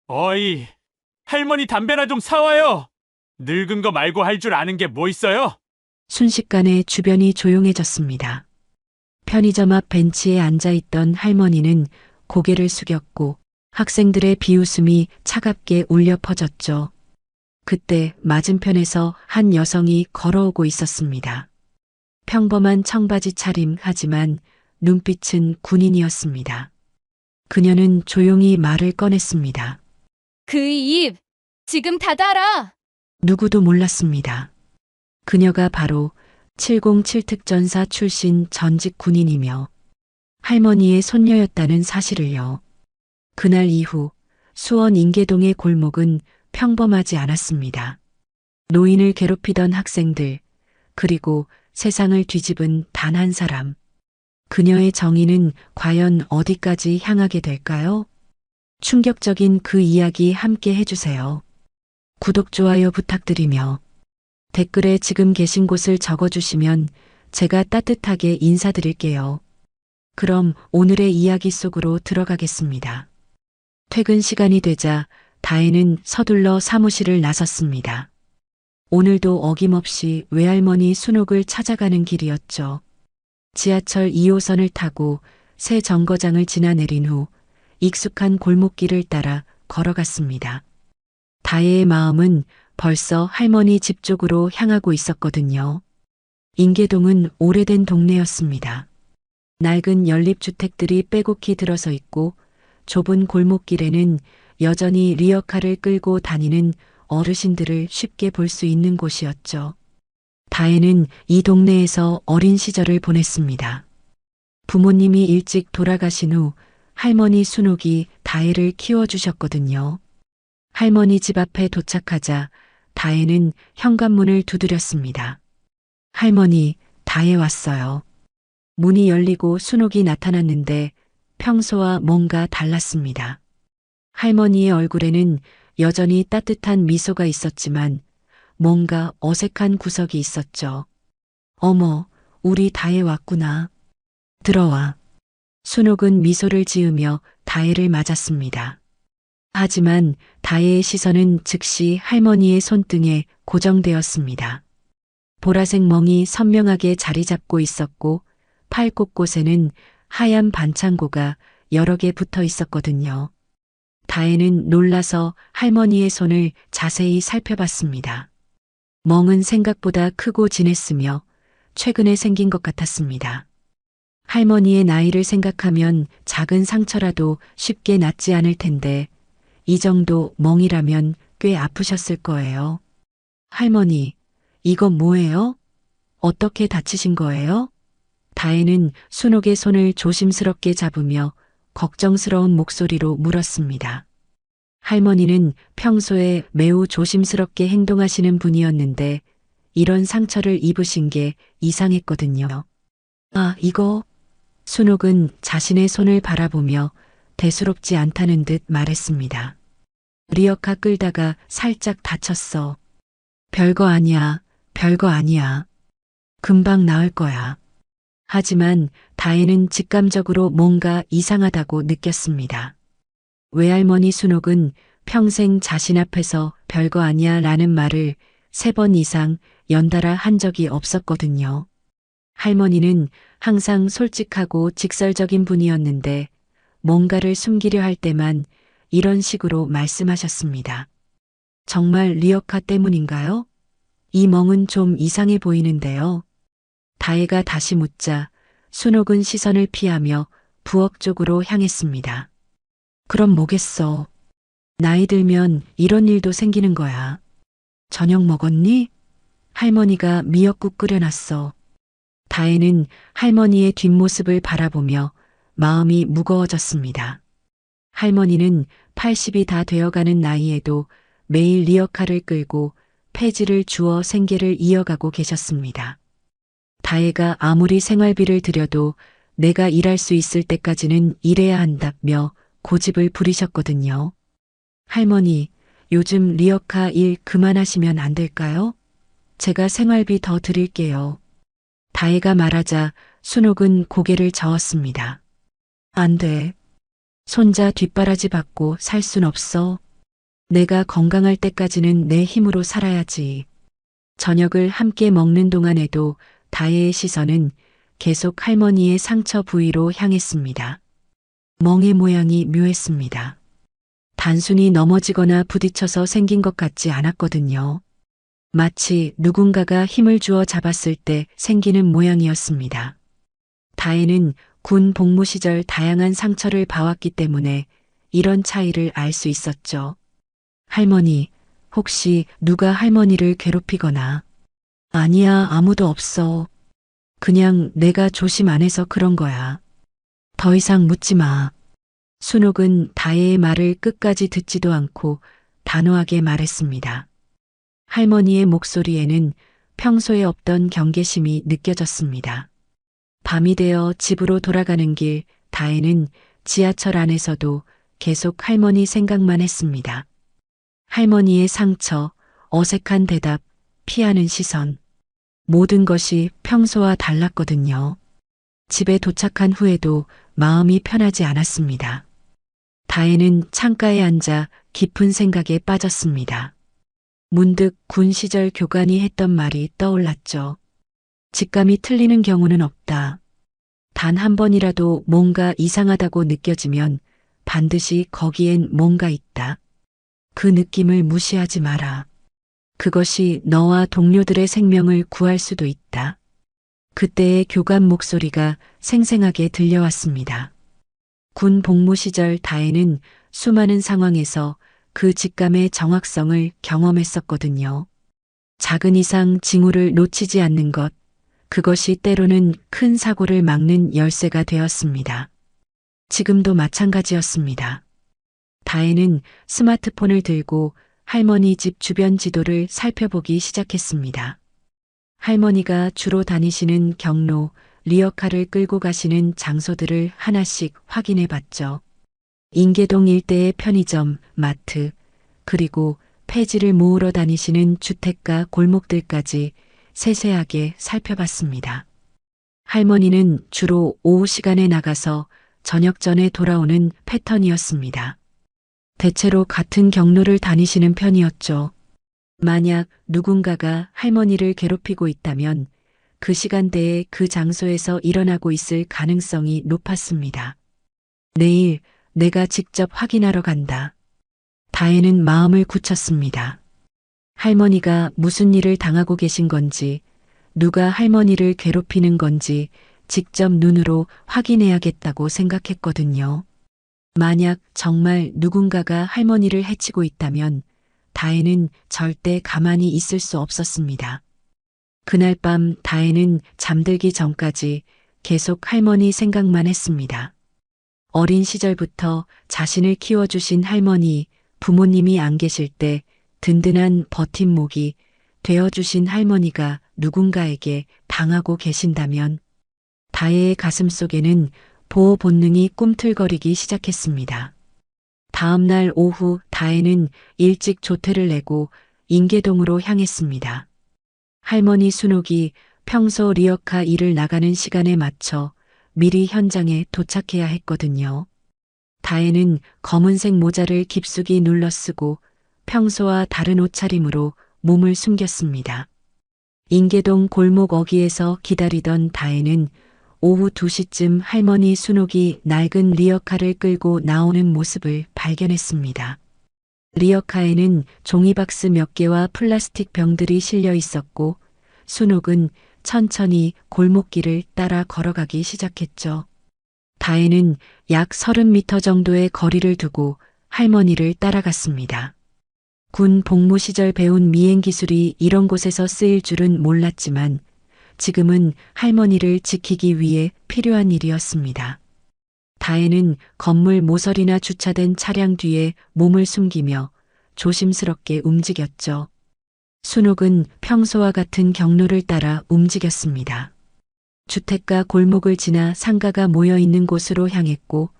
어이, 할머니 담배나 좀 사와요. 늙은 거 말고 할 줄 아는 게 뭐 있어요? 순식간에 주변이 조용해졌습니다. 편의점 앞 벤치에 앉아있던 할머니는 고개를 숙였고 학생들의 비웃음이 차갑게 울려 퍼졌죠. 그때 맞은편에서 한 여성이 걸어오고 있었습니다. 평범한 청바지 차림 하지만 눈빛은 군인이었습니다. 그녀는 조용히 말을 꺼냈습니다. 그 입 지금 닫아라. 누구도 몰랐습니다. 그녀가 바로 707 특전사 출신 전직 군인이며 할머니의 손녀였다는 사실을요. 그날 이후 수원 인계동의 골목은 평범하지 않았습니다. 노인을 괴롭히던 학생들, 그리고 세상을 뒤집은 단 한 사람. 그녀의 정의는 과연 어디까지 향하게 될까요? 충격적인 그 이야기 함께 해주세요. 구독, 좋아요 부탁드리며 댓글에 지금 계신 곳을 적어주시면 제가 따뜻하게 인사드릴게요. 그럼 오늘의 이야기 속으로 들어가겠습니다. 퇴근 시간이 되자 다혜는 서둘러 사무실을 나섰습니다. 오늘도 어김없이 외할머니 순옥을 찾아가는 길이었죠. 지하철 2호선을 타고 새 정거장을 지나 내린 후 익숙한 골목길을 따라 걸어갔습니다. 다혜의 마음은 벌써 할머니 집 쪽으로 향하고 있었거든요. 인계동은 오래된 동네였습니다. 낡은 연립주택들이 빼곡히 들어서 있고 좁은 골목길에는 여전히 리어카를 끌고 다니는 어르신들을 쉽게 볼 수 있는 곳이었죠. 다혜는 이 동네에서 어린 시절을 보냈습니다. 부모님이 일찍 돌아가신 후 할머니 순옥이 다혜를 키워주셨거든요. 할머니 집 앞에 도착하자 다혜는 현관문을 두드렸습니다. 할머니, 다혜 왔어요. 문이 열리고 순옥이 나타났는데 평소와 뭔가 달랐습니다. 할머니의 얼굴에는 여전히 따뜻한 미소가 있었지만 뭔가 어색한 구석이 있었죠. 어머, 우리 다혜 왔구나. 들어와. 순옥은 미소를 지으며 다혜를 맞았습니다. 하지만 다혜의 시선은 즉시 할머니의 손등에 고정되었습니다. 보라색 멍이 선명하게 자리 잡고 있었고 팔 곳곳에는 하얀 반창고가 여러 개 붙어 있었거든요. 다혜는 놀라서 할머니의 손을 자세히 살펴봤습니다. 멍은 생각보다 크고 진했으며 최근에 생긴 것 같았습니다. 할머니의 나이를 생각하면 작은 상처라도 쉽게 낫지 않을 텐데 이 정도 멍이라면 꽤 아프셨을 거예요. 할머니, 이건 뭐예요? 어떻게 다치신 거예요? 다혜는 순옥의 손을 조심스럽게 잡으며 걱정스러운 목소리로 물었습니다. 할머니는 평소에 매우 조심스럽게 행동하시는 분이었는데 이런 상처를 입으신 게 이상했거든요. 아, 이거. 순옥은 자신의 손을 바라보며 대수롭지 않다는 듯 말했습니다. 리어카 끌다가 살짝 다쳤어. 별거 아니야, 별거 아니야. 금방 나을 거야. 하지만 다혜는 직감적으로 뭔가 이상하다고 느꼈습니다. 외할머니 순옥은 평생 자신 앞에서 별거 아니야 라는 말을 3번 이상 연달아 한 적이 없었거든요. 할머니는 항상 솔직하고 직설적인 분이었는데 뭔가를 숨기려 할 때만 이런 식으로 말씀하셨습니다. 정말 리어카 때문인가요? 이 멍은 좀 이상해 보이는데요. 다혜가 다시 묻자 순옥은 시선을 피하며 부엌 쪽으로 향했습니다. 그럼 뭐겠어. 나이 들면 이런 일도 생기는 거야. 저녁 먹었니? 할머니가 미역국 끓여놨어. 다혜는 할머니의 뒷모습을 바라보며 마음이 무거워졌습니다. 할머니는 80이 다 되어가는 나이에도 매일 리어카를 끌고 폐지를 주어 생계를 이어가고 계셨습니다. 다혜가 아무리 생활비를 들여도 내가 일할 수 있을 때까지는 일해야 한다며 고집을 부리셨거든요. 할머니, 요즘 리어카 일 그만하시면 안 될까요? 제가 생활비 더 드릴게요. 다혜가 말하자 순옥은 고개를 저었습니다. 안 돼. 손자 뒷바라지 받고 살 순 없어. 내가 건강할 때까지는 내 힘으로 살아야지. 저녁을 함께 먹는 동안에도 다혜의 시선은 계속 할머니의 상처 부위로 향했습니다. 멍의 모양이 묘했습니다. 단순히 넘어지거나 부딪혀서 생긴 것 같지 않았거든요. 마치 누군가가 힘을 주어 잡았을 때 생기는 모양이었습니다. 다혜는 군 복무 시절 다양한 상처를 봐왔기 때문에 이런 차이를 알 수 있었죠. 할머니, 혹시 누가 할머니를 괴롭히거나? 아니야, 아무도 없어. 그냥 내가 조심 안 해서 그런 거야. 더 이상 묻지 마. 순옥은 다혜의 말을 끝까지 듣지도 않고 단호하게 말했습니다. 할머니의 목소리에는 평소에 없던 경계심이 느껴졌습니다. 밤이 되어 집으로 돌아가는 길, 다혜는 지하철 안에서도 계속 할머니 생각만 했습니다. 할머니의 상처, 어색한 대답, 피하는 시선. 모든 것이 평소와 달랐거든요. 집에 도착한 후에도 마음이 편하지 않았습니다. 다혜는 창가에 앉아 깊은 생각에 빠졌습니다. 문득 군 시절 교관이 했던 말이 떠올랐죠. 직감이 틀리는 경우는 없다. 단 한 번이라도 뭔가 이상하다고 느껴지면 반드시 거기엔 뭔가 있다. 그 느낌을 무시하지 마라. 그것이 너와 동료들의 생명을 구할 수도 있다. 그때의 교관 목소리가 생생하게 들려왔습니다. 군 복무 시절 다혜는 수많은 상황에서 그 직감의 정확성을 경험했었거든요. 작은 이상 징후를 놓치지 않는 것, 그것이 때로는 큰 사고를 막는 열쇠가 되었습니다. 지금도 마찬가지였습니다. 다혜는 스마트폰을 들고 할머니 집 주변 지도를 살펴보기 시작했습니다. 할머니가 주로 다니시는 경로, 리어카를 끌고 가시는 장소들을 하나씩 확인해 봤죠. 인계동 일대의 편의점, 마트, 그리고 폐지를 모으러 다니시는 주택가 골목들까지 세세하게 살펴봤습니다. 할머니는 주로 오후 시간에 나가서 저녁 전에 돌아오는 패턴이었습니다. 대체로 같은 경로를 다니시는 편이었죠. 만약 누군가가 할머니를 괴롭히고 있다면 그 시간대에 그 장소에서 일어나고 있을 가능성이 높았습니다. 내일 내가 직접 확인하러 간다. 다혜는 마음을 굳혔습니다. 할머니가 무슨 일을 당하고 계신 건지, 누가 할머니를 괴롭히는 건지 직접 눈으로 확인해야겠다고 생각했거든요. 만약 정말 누군가가 할머니를 해치고 있다면 다혜는 절대 가만히 있을 수 없었습니다. 그날 밤 다혜는 잠들기 전까지 계속 할머니 생각만 했습니다. 어린 시절부터 자신을 키워주신 할머니, 부모님이 안 계실 때 든든한 버팀목이 되어주신 할머니가 누군가에게 당하고 계신다면 다혜의 가슴 속에는 보호 본능이 꿈틀거리기 시작했습니다. 다음 날 오후 다혜는 일찍 조퇴를 내고 인계동으로 향했습니다. 할머니 순옥이 평소 리어카 일을 나가는 시간에 맞춰 미리 현장에 도착해야 했거든요. 다혜는 검은색 모자를 깊숙이 눌러 쓰고 평소와 다른 옷차림으로 몸을 숨겼습니다. 인계동 골목 어귀에서 기다리던 다혜는 오후 2시쯤 할머니 순옥이 낡은 리어카를 끌고 나오는 모습을 발견했습니다. 리어카에는 종이박스 몇 개와 플라스틱 병들이 실려 있었고 순옥은 천천히 골목길을 따라 걸어가기 시작했죠. 다혜는 약 30m 정도의 거리를 두고 할머니를 따라갔습니다. 군 복무 시절 배운 미행 기술이 이런 곳에서 쓰일 줄은 몰랐지만 지금은 할머니를 지키기 위해 필요한 일이었습니다. 다혜는 건물 모서리나 주차된 차량 뒤에 몸을 숨기며 조심스럽게 움직였죠. 순옥은 평소와 같은 경로를 따라 움직였습니다. 주택가 골목을 지나 상가가 모여 있는 곳으로 향했고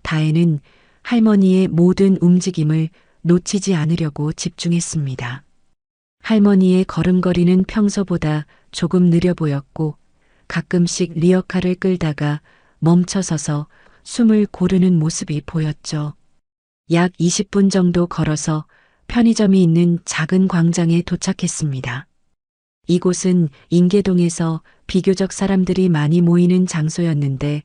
다혜는 할머니의 모든 움직임을 놓치지 않으려고 집중했습니다. 할머니의 걸음걸이는 평소보다 조금 느려 보였고 가끔씩 리어카를 끌다가 멈춰서서 숨을 고르는 모습이 보였죠. 약 20분 정도 걸어서 편의점이 있는 작은 광장에 도착했습니다. 이곳은 인계동에서 비교적 사람들이 많이 모이는 장소였는데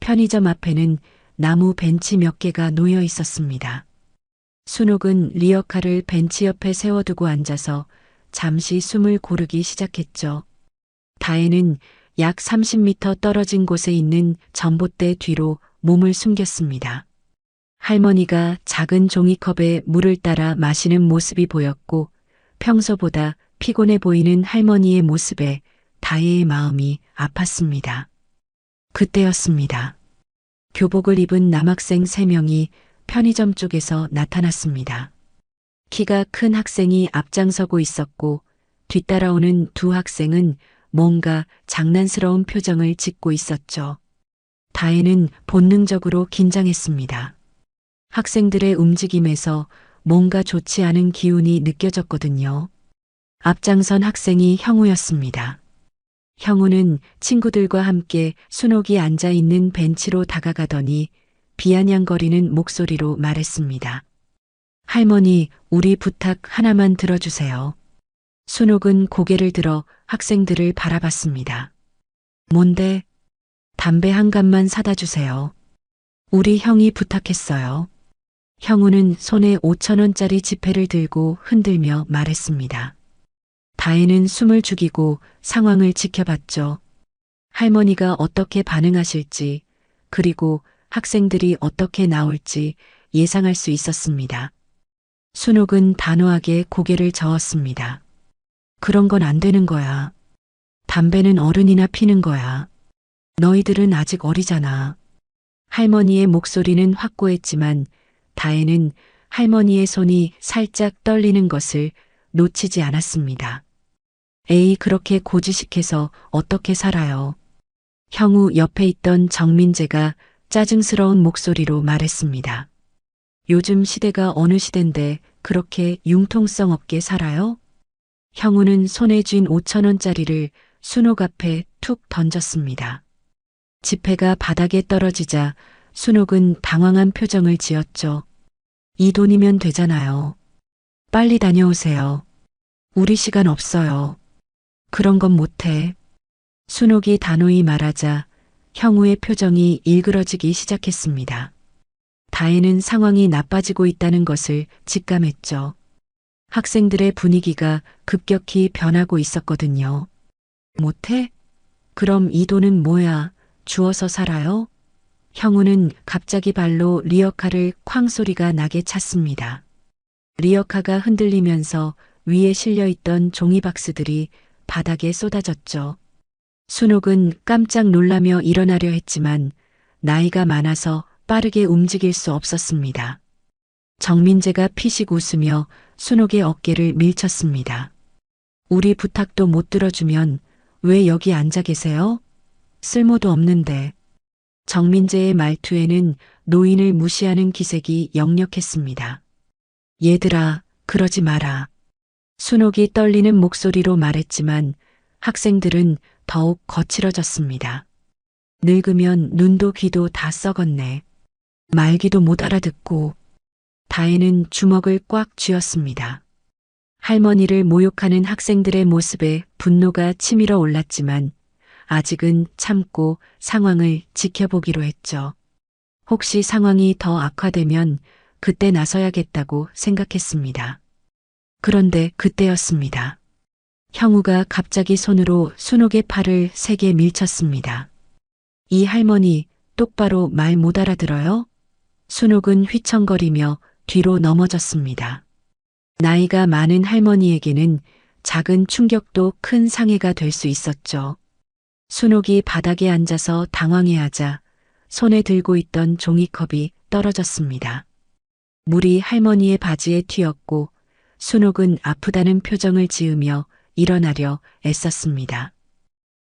편의점 앞에는 나무 벤치 몇 개가 놓여 있었습니다. 순옥은 리어카를 벤치 옆에 세워두고 앉아서 잠시 숨을 고르기 시작했죠. 다혜는 약 30m 떨어진 곳에 있는 전봇대 뒤로 몸을 숨겼습니다. 할머니가 작은 종이컵에 물을 따라 마시는 모습이 보였고 평소보다 피곤해 보이는 할머니의 모습에 다혜의 마음이 아팠습니다. 그때였습니다. 교복을 입은 남학생 3명이 편의점 쪽에서 나타났습니다. 키가 큰 학생이 앞장서고 있었고 뒤따라오는 두 학생은 뭔가 장난스러운 표정을 짓고 있었죠. 다혜는 본능적으로 긴장했습니다. 학생들의 움직임에서 뭔가 좋지 않은 기운이 느껴졌거든요. 앞장선 학생이 형우였습니다. 형우는 친구들과 함께 순옥이 앉아 있는 벤치로 다가가더니 비아냥거리는 목소리로 말했습니다. 할머니, 우리 부탁 하나만 들어주세요. 순옥은 고개를 들어 학생들을 바라봤습니다. 뭔데? 담배 한 갑만 사다 주세요. 우리 형이 부탁했어요. 형우는 손에 5,000원짜리 지폐를 들고 흔들며 말했습니다. 다혜는 숨을 죽이고 상황을 지켜봤죠. 할머니가 어떻게 반응하실지, 그리고 학생들이 어떻게 나올지 예상할 수 있었습니다. 순옥은 단호하게 고개를 저었습니다. 그런 건 안 되는 거야. 담배는 어른이나 피는 거야. 너희들은 아직 어리잖아. 할머니의 목소리는 확고했지만 다혜는 할머니의 손이 살짝 떨리는 것을 놓치지 않았습니다. 에이, 그렇게 고지식해서 어떻게 살아요. 형우 옆에 있던 정민재가 짜증스러운 목소리로 말했습니다. 요즘 시대가 어느 시대인데 그렇게 융통성 없게 살아요? 형우는 손에 쥔 5,000원짜리를 순옥 앞에 툭 던졌습니다. 지폐가 바닥에 떨어지자 순옥은 당황한 표정을 지었죠. 이 돈이면 되잖아요. 빨리 다녀오세요. 우리 시간 없어요. 그런 건 못해. 순옥이 단호히 말하자 형우의 표정이 일그러지기 시작했습니다. 다혜는 상황이 나빠지고 있다는 것을 직감했죠. 학생들의 분위기가 급격히 변하고 있었거든요. 못해? 그럼 이 돈은 뭐야? 주워서 살아요? 형우는 갑자기 발로 리어카를 쾅 소리가 나게 찼습니다. 리어카가 흔들리면서 위에 실려있던 종이박스들이 바닥에 쏟아졌죠. 순옥은 깜짝 놀라며 일어나려 했지만 나이가 많아서 빠르게 움직일 수 없었습니다. 정민재가 피식 웃으며 순옥의 어깨를 밀쳤습니다. 우리 부탁도 못 들어주면 왜 여기 앉아 계세요? 쓸모도 없는데. 정민재의 말투에는 노인을 무시하는 기색이 역력했습니다. 얘들아, 그러지 마라. 순옥이 떨리는 목소리로 말했지만 학생들은 더욱 거칠어졌습니다. 늙으면 눈도 귀도 다 썩었네. 말귀도 못 알아듣고. 다혜는 주먹을 꽉 쥐었습니다. 할머니를 모욕하는 학생들의 모습에 분노가 치밀어 올랐지만 아직은 참고 상황을 지켜보기로 했죠. 혹시 상황이 더 악화되면 그때 나서야겠다고 생각했습니다. 그런데 그때였습니다. 형우가 갑자기 손으로 순옥의 팔을 세게 밀쳤습니다. 이 할머니 똑바로 말 못 알아들어요? 순옥은 휘청거리며 뒤로 넘어졌습니다. 나이가 많은 할머니에게는 작은 충격도 큰 상해가 될 수 있었죠. 순옥이 바닥에 앉아서 당황해하자 손에 들고 있던 종이컵이 떨어졌습니다. 물이 할머니의 바지에 튀었고 순옥은 아프다는 표정을 지으며 일어나려 애썼습니다.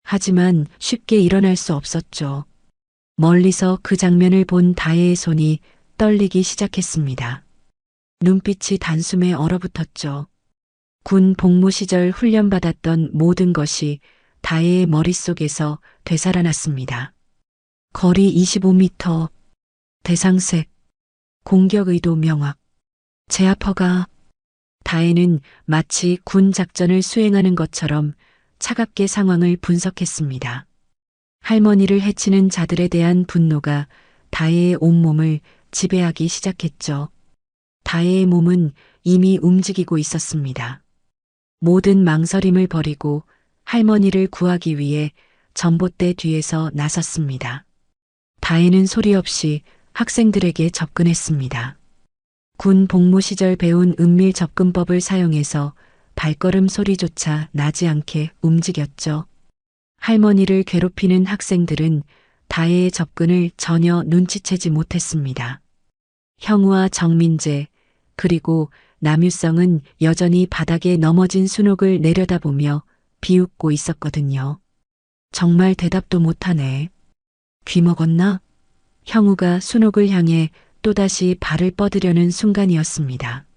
하지만 쉽게 일어날 수 없었죠. 멀리서 그 장면을 본 다혜의 손이 떨리기 시작했습니다. 눈빛이 단숨에 얼어붙었죠. 군 복무 시절 훈련받았던 모든 것이 다혜의 머릿속에서 되살아났습니다. 거리 25m, 대상색, 공격 의도 명확, 제아퍼가 다혜는 마치 군 작전을 수행하는 것처럼 차갑게 상황을 분석했습니다. 할머니를 해치는 자들에 대한 분노가 다혜의 온몸을 지배하기 시작했죠. 다혜의 몸은 이미 움직이고 있었습니다. 모든 망설임을 버리고 할머니를 구하기 위해 전봇대 뒤에서 나섰습니다. 다혜는 소리 없이 학생들에게 접근했습니다. 군 복무 시절 배운 은밀 접근법을 사용해서 발걸음 소리조차 나지 않게 움직였죠. 할머니를 괴롭히는 학생들은 다혜의 접근을 전혀 눈치채지 못했습니다. 형우와 정민재 그리고 남유성은 여전히 바닥에 넘어진 순옥을 내려다보며 비웃고 있었거든요. 정말 대답도 못하네. 귀 먹었나? 형우가 순옥을 향해 또다시 발을 뻗으려는 순간이었습니다.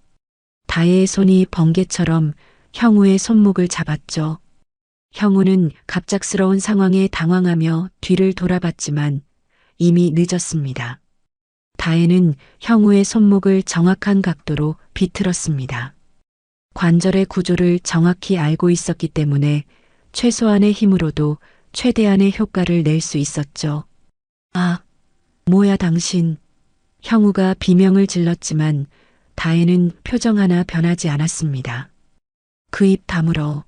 다혜의 손이 번개처럼 형우의 손목을 잡았죠. 형우는 갑작스러운 상황에 당황하며 뒤를 돌아봤지만 이미 늦었습니다. 다혜는 형우의 손목을 정확한 각도로 비틀었습니다. 관절의 구조를 정확히 알고 있었기 때문에 최소한의 힘으로도 최대한의 효과를 낼 수 있었죠. 아, 뭐야 당신. 형우가 비명을 질렀지만 다혜는 표정 하나 변하지 않았습니다. 그 입 다물어.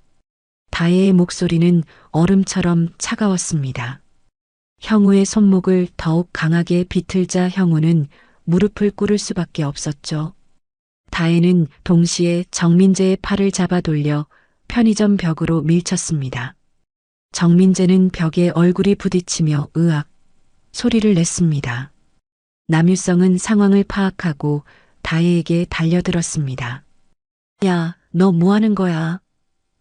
다혜의 목소리는 얼음처럼 차가웠습니다. 형우의 손목을 더욱 강하게 비틀자 형우는 무릎을 꿇을 수밖에 없었죠. 다혜는 동시에 정민재의 팔을 잡아 돌려 편의점 벽으로 밀쳤습니다. 정민재는 벽에 얼굴이 부딪히며 으악 소리를 냈습니다. 남유성은 상황을 파악하고 다혜에게 달려들었습니다. 야, 너 뭐 하는 거야?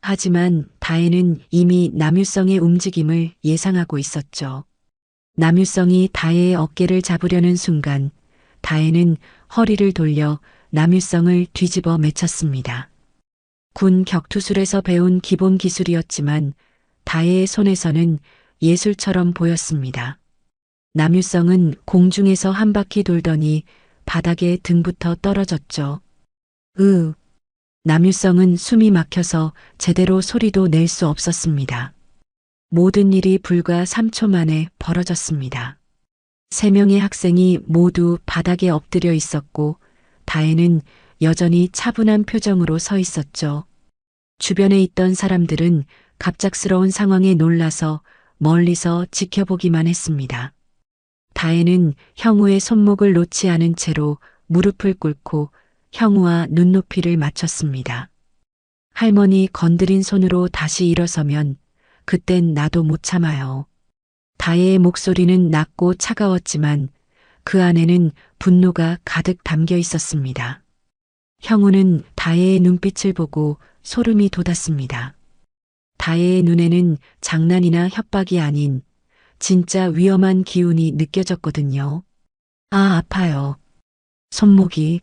하지만 다혜는 이미 남유성의 움직임을 예상하고 있었죠. 남유성이 다혜의 어깨를 잡으려는 순간 다혜는 허리를 돌려 남유성을 뒤집어 맺혔습니다. 군 격투술에서 배운 기본 기술이었지만 다혜의 손에서는 예술처럼 보였습니다. 남유성은 공중에서 한 바퀴 돌더니 바닥에 등부터 떨어졌죠. 남유성은 숨이 막혀서 제대로 소리도 낼 수 없었습니다. 모든 일이 불과 3초 만에 벌어졌습니다. 3명의 학생이 모두 바닥에 엎드려 있었고 다혜는 여전히 차분한 표정으로 서 있었죠. 주변에 있던 사람들은 갑작스러운 상황에 놀라서 멀리서 지켜보기만 했습니다. 다혜는 형우의 손목을 놓지 않은 채로 무릎을 꿇고 형우와 눈높이를 맞췄습니다. 할머니 건드린 손으로 다시 일어서면 그땐 나도 못 참아요. 다혜의 목소리는 낮고 차가웠지만 그 안에는 분노가 가득 담겨 있었습니다. 형우는 다혜의 눈빛을 보고 소름이 돋았습니다. 다혜의 눈에는 장난이나 협박이 아닌 진짜 위험한 기운이 느껴졌거든요. 아, 아파요. 손목이.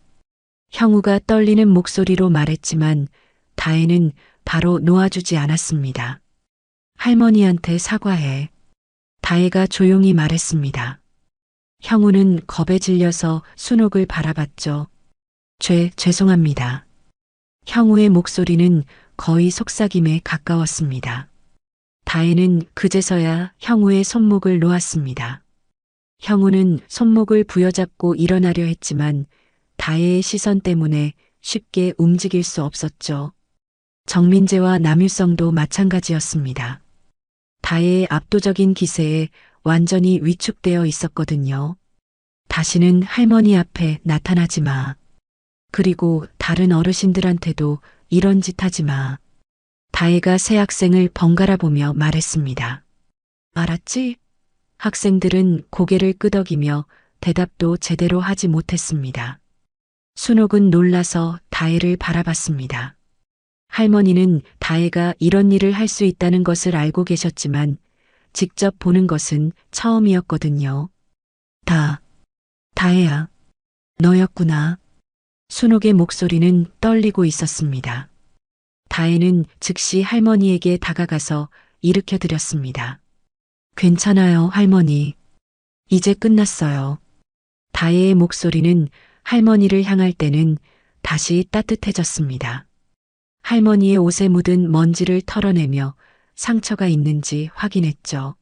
형우가 떨리는 목소리로 말했지만 다혜는 바로 놓아주지 않았습니다. 할머니한테 사과해. 다혜가 조용히 말했습니다. 형우는 겁에 질려서 순옥을 바라봤죠. 죄송합니다. 형우의 목소리는 거의 속삭임에 가까웠습니다. 다혜는 그제서야 형우의 손목을 놓았습니다. 형우는 손목을 부여잡고 일어나려 했지만 다혜의 시선 때문에 쉽게 움직일 수 없었죠. 정민재와 남유성도 마찬가지였습니다. 다혜의 압도적인 기세에 완전히 위축되어 있었거든요. 다시는 할머니 앞에 나타나지 마. 그리고 다른 어르신들한테도 이런 짓 하지 마. 다혜가 새 학생을 번갈아 보며 말했습니다. 알았지? 학생들은 고개를 끄덕이며 대답도 제대로 하지 못했습니다. 순옥은 놀라서 다혜를 바라봤습니다. 할머니는 다혜가 이런 일을 할 수 있다는 것을 알고 계셨지만 직접 보는 것은 처음이었거든요. 다혜야, 너였구나. 순옥의 목소리는 떨리고 있었습니다. 다혜는 즉시 할머니에게 다가가서 일으켜드렸습니다. 괜찮아요, 할머니. 이제 끝났어요. 다혜의 목소리는 할머니를 향할 때는 다시 따뜻해졌습니다. 할머니의 옷에 묻은 먼지를 털어내며 상처가 있는지 확인했죠.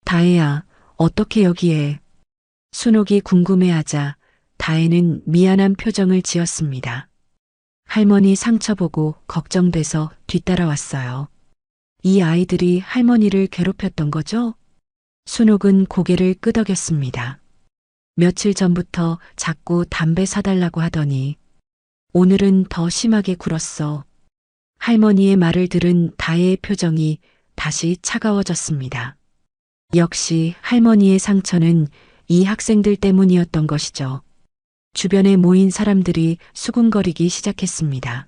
다혜야, 어떻게 여기에? 순옥이 궁금해하자 다혜는 미안한 표정을 지었습니다. 할머니 상처 보고 걱정돼서 뒤따라왔어요. 이 아이들이 할머니를 괴롭혔던 거죠? 순옥은 고개를 끄덕였습니다. 며칠 전부터 자꾸 담배 사달라고 하더니 오늘은 더 심하게 굴었어. 할머니의 말을 들은 다혜의 표정이 다시 차가워졌습니다. 역시 할머니의 상처는 이 학생들 때문이었던 것이죠. 주변에 모인 사람들이 수군거리기 시작했습니다.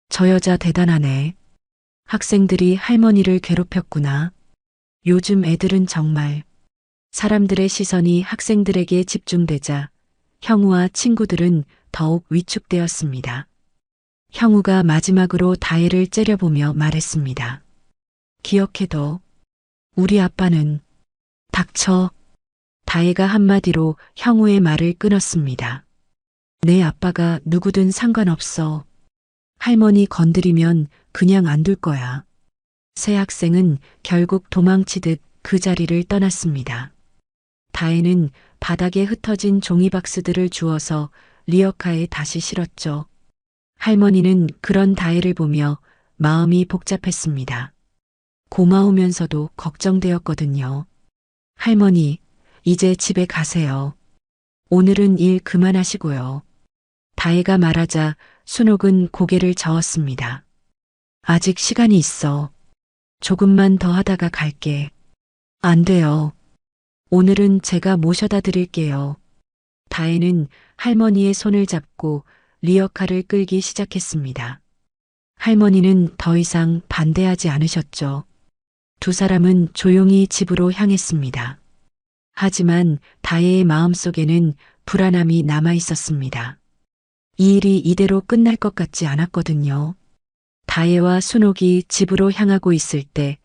저 여자 대단하네. 학생들이 할머니를 괴롭혔구나. 요즘 애들은 정말. 사람들의 시선이 학생들에게 집중되자 형우와 친구들은 더욱 위축되었습니다. 형우가 마지막으로 다혜를 째려보며 말했습니다. 기억해둬. 우리 아빠는. 닥쳐. 다혜가 한마디로 형우의 말을 끊었습니다. 내 아빠가 누구든 상관없어. 할머니 건드리면 그냥 안 둘 거야. 새 학생은 결국 도망치듯 그 자리를 떠났습니다. 다혜는 바닥에 흩어진 종이박스들을 주워서 리어카에 다시 실었죠. 할머니는 그런 다혜를 보며 마음이 복잡했습니다. 고마우면서도 걱정되었거든요. 할머니, 이제 집에 가세요. 오늘은 일 그만하시고요. 다혜가 말하자 순옥은 고개를 저었습니다. 아직 시간이 있어. 조금만 더 하다가 갈게. 안 돼요. 오늘은 제가 모셔다 드릴게요. 다혜는 할머니의 손을 잡고 리어카를 끌기 시작했습니다. 할머니는 더 이상 반대하지 않으셨죠. 두 사람은 조용히 집으로 향했습니다. 하지만 다혜의 마음속에는 불안함이 남아 있었습니다. 이 일이 이대로 끝날 것 같지 않았거든요. 다혜와 순옥이 집으로 향하고 있을 때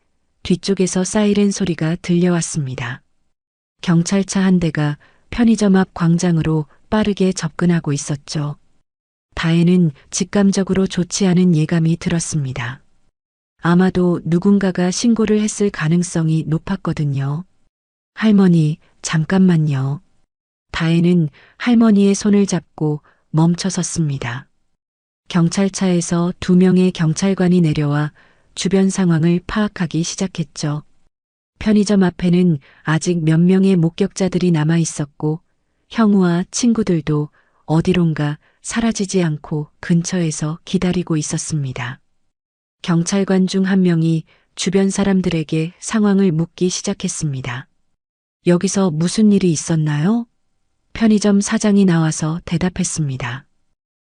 뒤쪽에서 사이렌 소리가 들려왔습니다. 경찰차 한 대가 편의점 앞 광장으로 빠르게 접근하고 있었죠. 다혜는 직감적으로 좋지 않은 예감이 들었습니다. 아마도 누군가가 신고를 했을 가능성이 높았거든요. 할머니, 잠깐만요. 다혜는 할머니의 손을 잡고 멈춰 섰습니다. 경찰차에서 2명의 경찰관이 내려와 주변 상황을 파악하기 시작했죠. 편의점 앞에는 아직 몇 명의 목격자들이 남아 있었고 형우와 친구들도 어디론가 사라지지 않고 근처에서 기다리고 있었습니다. 경찰관 중 한 명이 주변 사람들에게 상황을 묻기 시작했습니다. 여기서 무슨 일이 있었나요? 편의점 사장이 나와서 대답했습니다.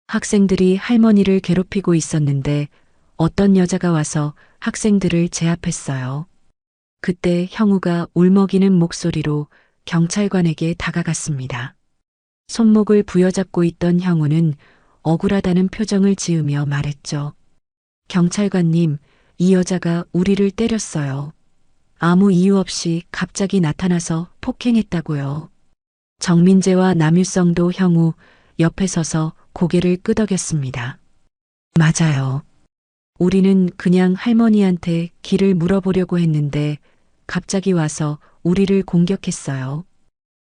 학생들이 할머니를 괴롭히고 있었는데 어떤 여자가 와서 학생들을 제압했어요. 그때 형우가 울먹이는 목소리로 경찰관에게 다가갔습니다. 손목을 부여잡고 있던 형우는 억울하다는 표정을 지으며 말했죠. 경찰관님, 이 여자가 우리를 때렸어요. 아무 이유 없이 갑자기 나타나서 폭행했다고요. 정민재와 남유성도 형우 옆에 서서 고개를 끄덕였습니다. 맞아요. 우리는 그냥 할머니한테 길을 물어보려고 했는데 갑자기 와서 우리를 공격했어요.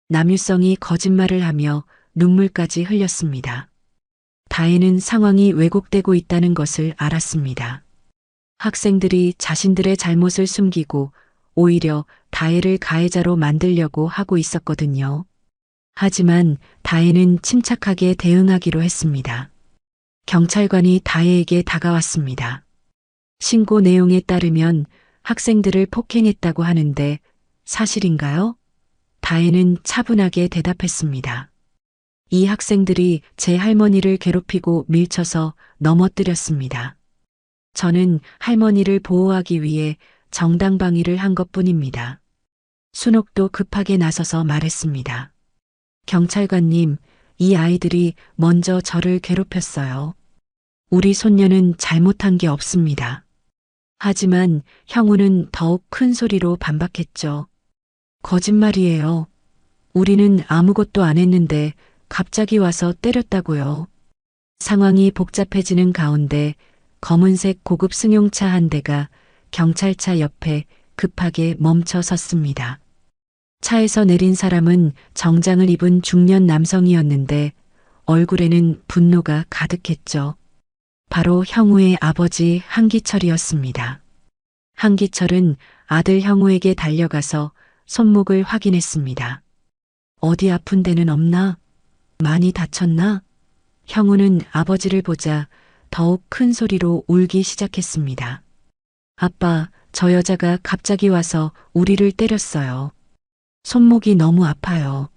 남유성이 거짓말을 하며 눈물까지 흘렸습니다. 다혜는 상황이 왜곡되고 있다는 것을 알았습니다. 학생들이 자신들의 잘못을 숨기고 오히려 다혜를 가해자로 만들려고 하고 있었거든요. 하지만 다혜는 침착하게 대응하기로 했습니다. 경찰관이 다혜에게 다가왔습니다. 신고 내용에 따르면 학생들을 폭행했다고 하는데 사실인가요? 다혜는 차분하게 대답했습니다. 이 학생들이 제 할머니를 괴롭히고 밀쳐서 넘어뜨렸습니다. 저는 할머니를 보호하기 위해 정당방위를 한 것뿐입니다. 순옥도 급하게 나서서 말했습니다. 경찰관님, 이 아이들이 먼저 저를 괴롭혔어요. 우리 손녀는 잘못한 게 없습니다. 하지만 형우는 더욱 큰 소리로 반박했죠. 거짓말이에요. 우리는 아무것도 안 했는데 갑자기 와서 때렸다고요. 상황이 복잡해지는 가운데 검은색 고급 승용차 한 대가 경찰차 옆에 급하게 멈춰 섰습니다. 차에서 내린 사람은 정장을 입은 중년 남성이었는데 얼굴에는 분노가 가득했죠. 바로 형우의 아버지 한기철이었습니다. 한기철은 아들 형우에게 달려가서 손목을 확인했습니다. 어디 아픈 데는 없나? 많이 다쳤나? 형우는 아버지를 보자 더욱 큰 소리로 울기 시작했습니다. 아빠, 저 여자가 갑자기 와서 우리를 때렸어요. 손목이 너무 아파요.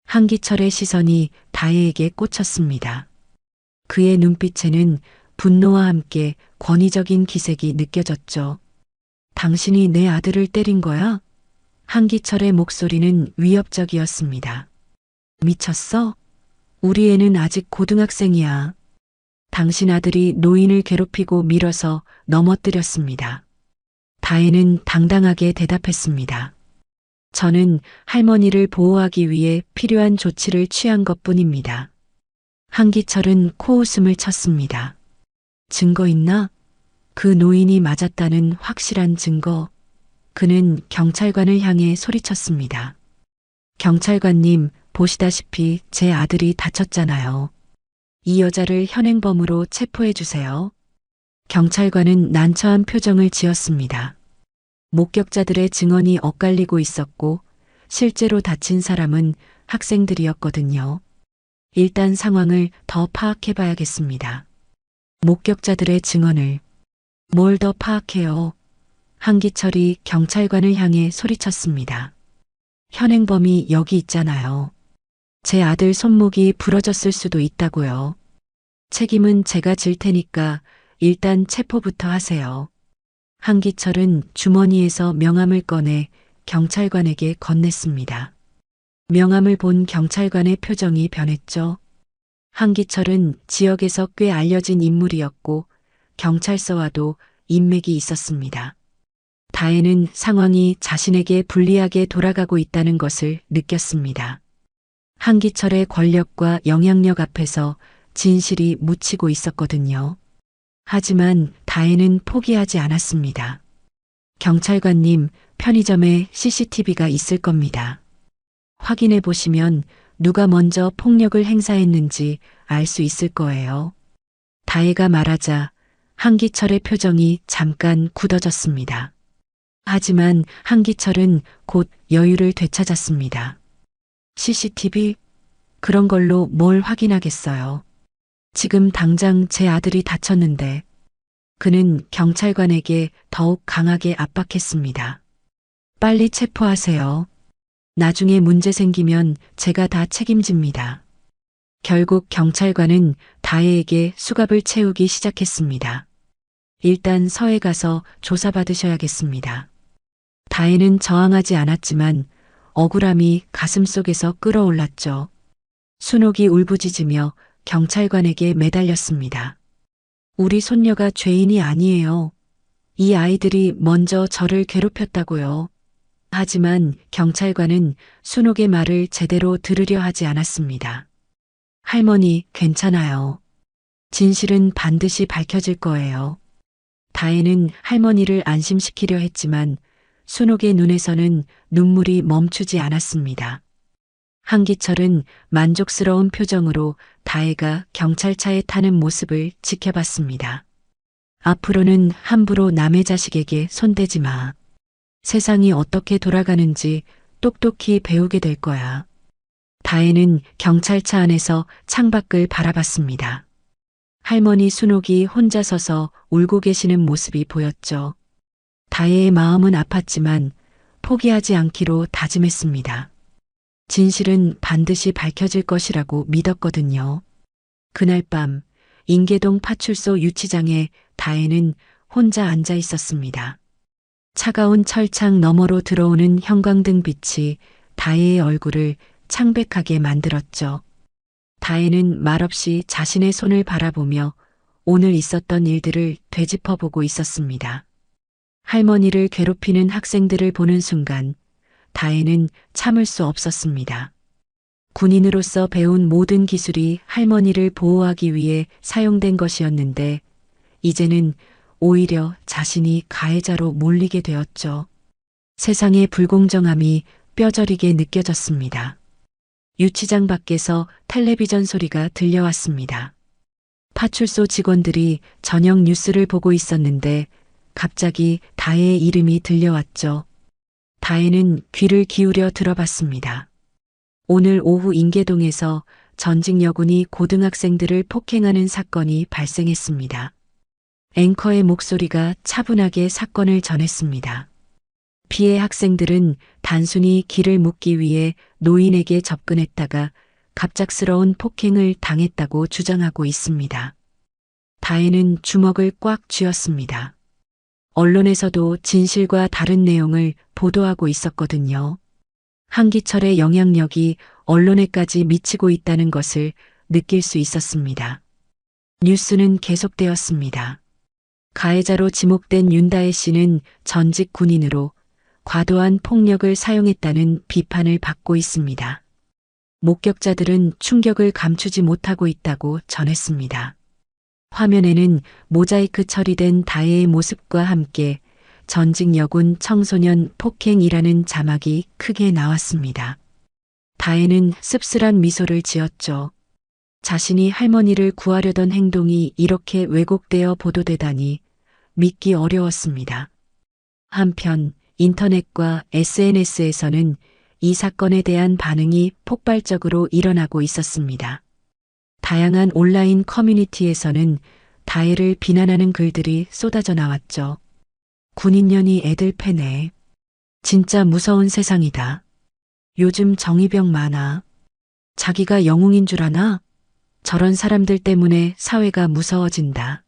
한기철의 시선이 다혜에게 꽂혔습니다. 그의 눈빛에는 분노와 함께 권위적인 기색이 느껴졌죠. 당신이 내 아들을 때린 거야? 한기철의 목소리는 위협적이었습니다. 미쳤어? 우리 애는 아직 고등학생이야. 당신 아들이 노인을 괴롭히고 밀어서 넘어뜨렸습니다. 다혜는 당당하게 대답했습니다. 저는 할머니를 보호하기 위해 필요한 조치를 취한 것뿐입니다. 한기철은 코웃음을 쳤습니다. 증거 있나? 그 노인이 맞았다는 확실한 증거. 그는 경찰관을 향해 소리쳤습니다. 경찰관님, 보시다시피 제 아들이 다쳤잖아요. 이 여자를 현행범으로 체포해 주세요. 경찰관은 난처한 표정을 지었습니다. 목격자들의 증언이 엇갈리고 있었고 실제로 다친 사람은 학생들이었거든요. 일단 상황을 더 파악해 봐야겠습니다. 목격자들의 증언을. 뭘 더 파악해요? 한기철이 경찰관을 향해 소리쳤습니다. 현행범이 여기 있잖아요. 제 아들 손목이 부러졌을 수도 있다고요. 책임은 제가 질 테니까 일단 체포부터 하세요. 한기철은 주머니에서 명함을 꺼내 경찰관에게 건넸습니다. 명함을 본 경찰관의 표정이 변했죠. 한기철은 지역에서 꽤 알려진 인물이었고 경찰서와도 인맥이 있었습니다. 다혜는 상황이 자신에게 불리하게 돌아가고 있다는 것을 느꼈습니다. 한기철의 권력과 영향력 앞에서 진실이 묻히고 있었거든요. 하지만 다혜는 포기하지 않았습니다. 경찰관님, 편의점에 CCTV가 있을 겁니다. 확인해 보시면 누가 먼저 폭력을 행사했는지 알 수 있을 거예요. 다혜가 말하자 한기철의 표정이 잠깐 굳어졌습니다. 하지만 한기철은 곧 여유를 되찾았습니다. CCTV? 그런 걸로 뭘 확인하겠어요. 지금 당장 제 아들이 다쳤는데. 그는 경찰관에게 더욱 강하게 압박했습니다. 빨리 체포하세요. 나중에 문제 생기면 제가 다 책임집니다. 결국 경찰관은 다혜에게 수갑을 채우기 시작했습니다. 일단 서에 가서 조사받으셔야겠습니다. 다혜는 저항하지 않았지만 억울함이 가슴속에서 끓어올랐죠. 순옥이 울부짖으며 경찰관에게 매달렸습니다. 우리 손녀가 죄인이 아니에요. 이 아이들이 먼저 저를 괴롭혔다고요. 하지만 경찰관은 순옥의 말을 제대로 들으려 하지 않았습니다. 할머니, 괜찮아요. 진실은 반드시 밝혀질 거예요. 다혜는 할머니를 안심시키려 했지만 순옥의 눈에서는 눈물이 멈추지 않았습니다. 한기철은 만족스러운 표정으로 다혜가 경찰차에 타는 모습을 지켜봤습니다. 앞으로는 함부로 남의 자식에게 손대지 마. 세상이 어떻게 돌아가는지 똑똑히 배우게 될 거야. 다혜는 경찰차 안에서 창밖을 바라봤습니다. 할머니 순옥이 혼자 서서 울고 계시는 모습이 보였죠. 다혜의 마음은 아팠지만 포기하지 않기로 다짐했습니다. 진실은 반드시 밝혀질 것이라고 믿었거든요. 그날 밤 인계동 파출소 유치장에 다혜는 혼자 앉아 있었습니다. 차가운 철창 너머로 들어오는 형광등 빛이 다혜의 얼굴을 창백하게 만들었죠. 다혜는 말없이 자신의 손을 바라보며 오늘 있었던 일들을 되짚어보고 있었습니다. 할머니를 괴롭히는 학생들을 보는 순간 다혜는 참을 수 없었습니다. 군인으로서 배운 모든 기술이 할머니를 보호하기 위해 사용된 것이었는데 이제는 오히려 자신이 가해자로 몰리게 되었죠. 세상의 불공정함이 뼈저리게 느껴졌습니다. 유치장 밖에서 텔레비전 소리가 들려왔습니다. 파출소 직원들이 저녁 뉴스를 보고 있었는데 갑자기 다혜의 이름이 들려왔죠. 다혜는 귀를 기울여 들어봤습니다. 오늘 오후 인계동에서 전직 여군이 고등학생들을 폭행하는 사건이 발생했습니다. 앵커의 목소리가 차분하게 사건을 전했습니다. 피해 학생들은 단순히 길을 묻기 위해 노인에게 접근했다가 갑작스러운 폭행을 당했다고 주장하고 있습니다. 다혜는 주먹을 꽉 쥐었습니다. 언론에서도 진실과 다른 내용을 보도하고 있었거든요. 한기철의 영향력이 언론에까지 미치고 있다는 것을 느낄 수 있었습니다. 뉴스는 계속되었습니다. 가해자로 지목된 윤다혜 씨는 전직 군인으로 과도한 폭력을 사용했다는 비판을 받고 있습니다. 목격자들은 충격을 감추지 못하고 있다고 전했습니다. 화면에는 모자이크 처리된 다혜의 모습과 함께 전직 여군 청소년 폭행이라는 자막이 크게 나왔습니다. 다혜는 씁쓸한 미소를 지었죠. 자신이 할머니를 구하려던 행동이 이렇게 왜곡되어 보도되다니 믿기 어려웠습니다. 한편 인터넷과 SNS에서는 이 사건에 대한 반응이 폭발적으로 일어나고 있었습니다. 다양한 온라인 커뮤니티에서는 다혜를 비난하는 글들이 쏟아져 나왔죠. 군인년이 애들 패네. 진짜 무서운 세상이다. 요즘 정의병 많아. 자기가 영웅인 줄 아나? 저런 사람들 때문에 사회가 무서워진다.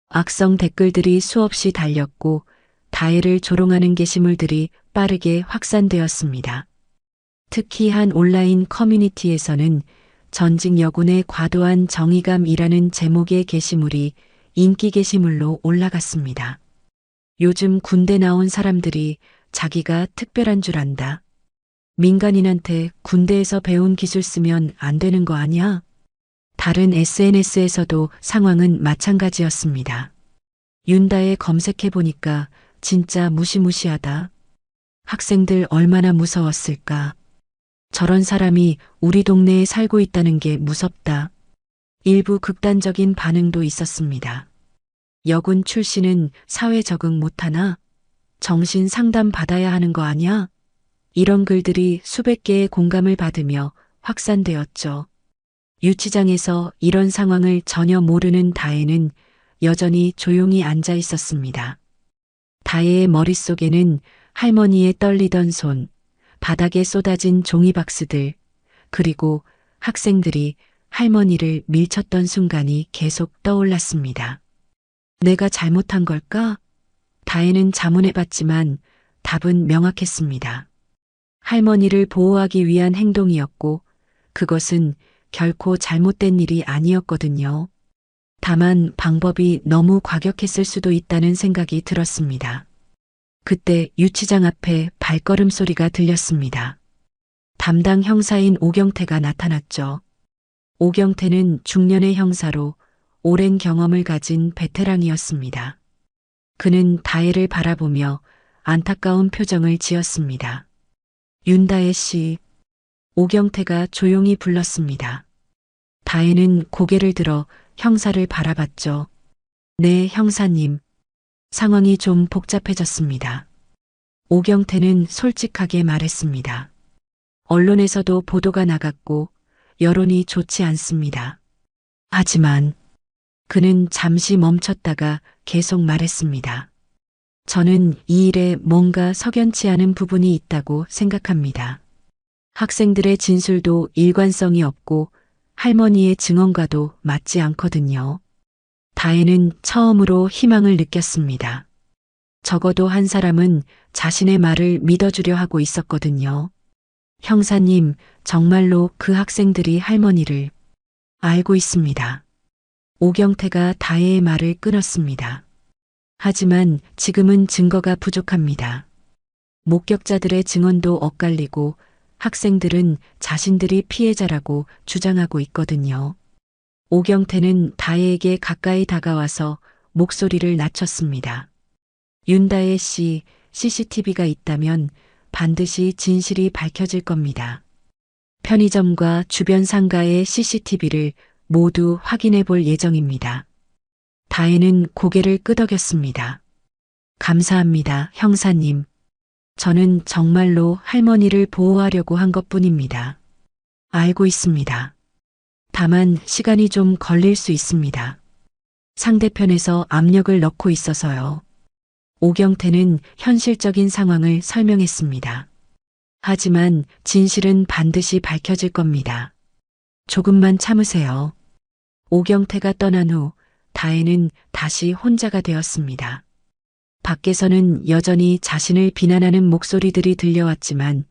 악성 댓글들이 수없이 달렸고 다혜를 조롱하는 게시물들이 빠르게 확산되었습니다. 특히 한 온라인 커뮤니티에서는 전직 여군의 과도한 정의감이라는 제목의 게시물이 인기 게시물로 올라갔습니다. 요즘 군대 나온 사람들이 자기가 특별한 줄 안다. 민간인한테 군대에서 배운 기술 쓰면 안 되는 거 아니야? 다른 SNS에서도 상황은 마찬가지였습니다. 윤다혜 검색해보니까 진짜 무시무시하다. 학생들 얼마나 무서웠을까. 저런 사람이 우리 동네에 살고 있다는 게 무섭다. 일부 극단적인 반응도 있었습니다. 여군 출신은 사회 적응 못하나? 정신 상담 받아야 하는 거 아니야? 이런 글들이 수백 개의 공감을 받으며 확산되었죠. 유치장에서 이런 상황을 전혀 모르는 다혜는 여전히 조용히 앉아 있었습니다. 다혜의 머릿속에는 할머니의 떨리던 손, 바닥에 쏟아진 종이박스들, 그리고 학생들이 할머니를 밀쳤던 순간이 계속 떠올랐습니다. 내가 잘못한 걸까? 다혜는 자문해봤지만 답은 명확했습니다. 할머니를 보호하기 위한 행동이었고 그것은 결코 잘못된 일이 아니었거든요. 다만 방법이 너무 과격했을 수도 있다는 생각이 들었습니다. 그때 유치장 앞에 발걸음 소리가 들렸습니다. 담당 형사인 오경태가 나타났죠. 오경태는 중년의 형사로 오랜 경험을 가진 베테랑이었습니다. 그는 다혜를 바라보며 안타까운 표정을 지었습니다. 윤다혜 씨, 오경태가 조용히 불렀습니다. 다혜는 고개를 들어 형사를 바라봤죠. 네, 형사님. 상황이 좀 복잡해졌습니다. 오경태는 솔직하게 말했습니다. 언론에서도 보도가 나갔고 여론이 좋지 않습니다. 하지만 그는 잠시 멈췄다가 계속 말했습니다. 저는 이 일에 뭔가 석연치 않은 부분이 있다고 생각합니다. 학생들의 진술도 일관성이 없고 할머니의 증언과도 맞지 않거든요. 다혜는 처음으로 희망을 느꼈습니다. 적어도 한 사람은 자신의 말을 믿어주려 하고 있었거든요. 형사님, 정말로 그 학생들이 할머니를 알고 있습니다. 오경태가 다혜의 말을 끊었습니다. 하지만 지금은 증거가 부족합니다. 목격자들의 증언도 엇갈리고 학생들은 자신들이 피해자라고 주장하고 있거든요. 오경태는 다혜에게 가까이 다가와서 목소리를 낮췄습니다. 윤다혜 씨, CCTV가 있다면 반드시 진실이 밝혀질 겁니다. 편의점과 주변 상가의 CCTV를 모두 확인해 볼 예정입니다. 다혜는 고개를 끄덕였습니다. 감사합니다, 형사님. 저는 정말로 할머니를 보호하려고 한 것뿐입니다. 알고 있습니다. 다만 시간이 좀 걸릴 수 있습니다. 상대편에서 압력을 넣고 있어서요. 오경태는 현실적인 상황을 설명했습니다. 하지만 진실은 반드시 밝혀질 겁니다. 조금만 참으세요. 오경태가 떠난 후 다혜는 다시 혼자가 되었습니다. 밖에서는 여전히 자신을 비난하는 목소리들이 들려왔지만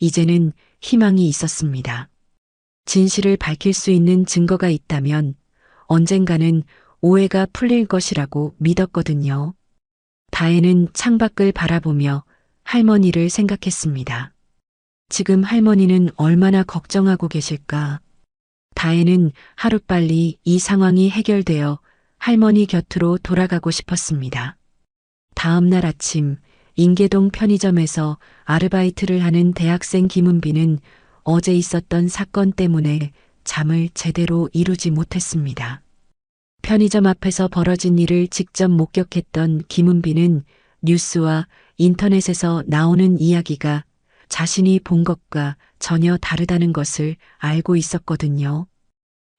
이제는 희망이 있었습니다. 진실을 밝힐 수 있는 증거가 있다면 언젠가는 오해가 풀릴 것이라고 믿었거든요. 다혜는 창밖을 바라보며 할머니를 생각했습니다. 지금 할머니는 얼마나 걱정하고 계실까? 다혜는 하루빨리 이 상황이 해결되어 할머니 곁으로 돌아가고 싶었습니다. 다음 날 아침 인계동 편의점에서 아르바이트를 하는 대학생 김은비는 어제 있었던 사건 때문에 잠을 제대로 이루지 못했습니다. 편의점 앞에서 벌어진 일을 직접 목격했던 김은비는 뉴스와 인터넷에서 나오는 이야기가 자신이 본 것과 전혀 다르다는 것을 알고 있었거든요.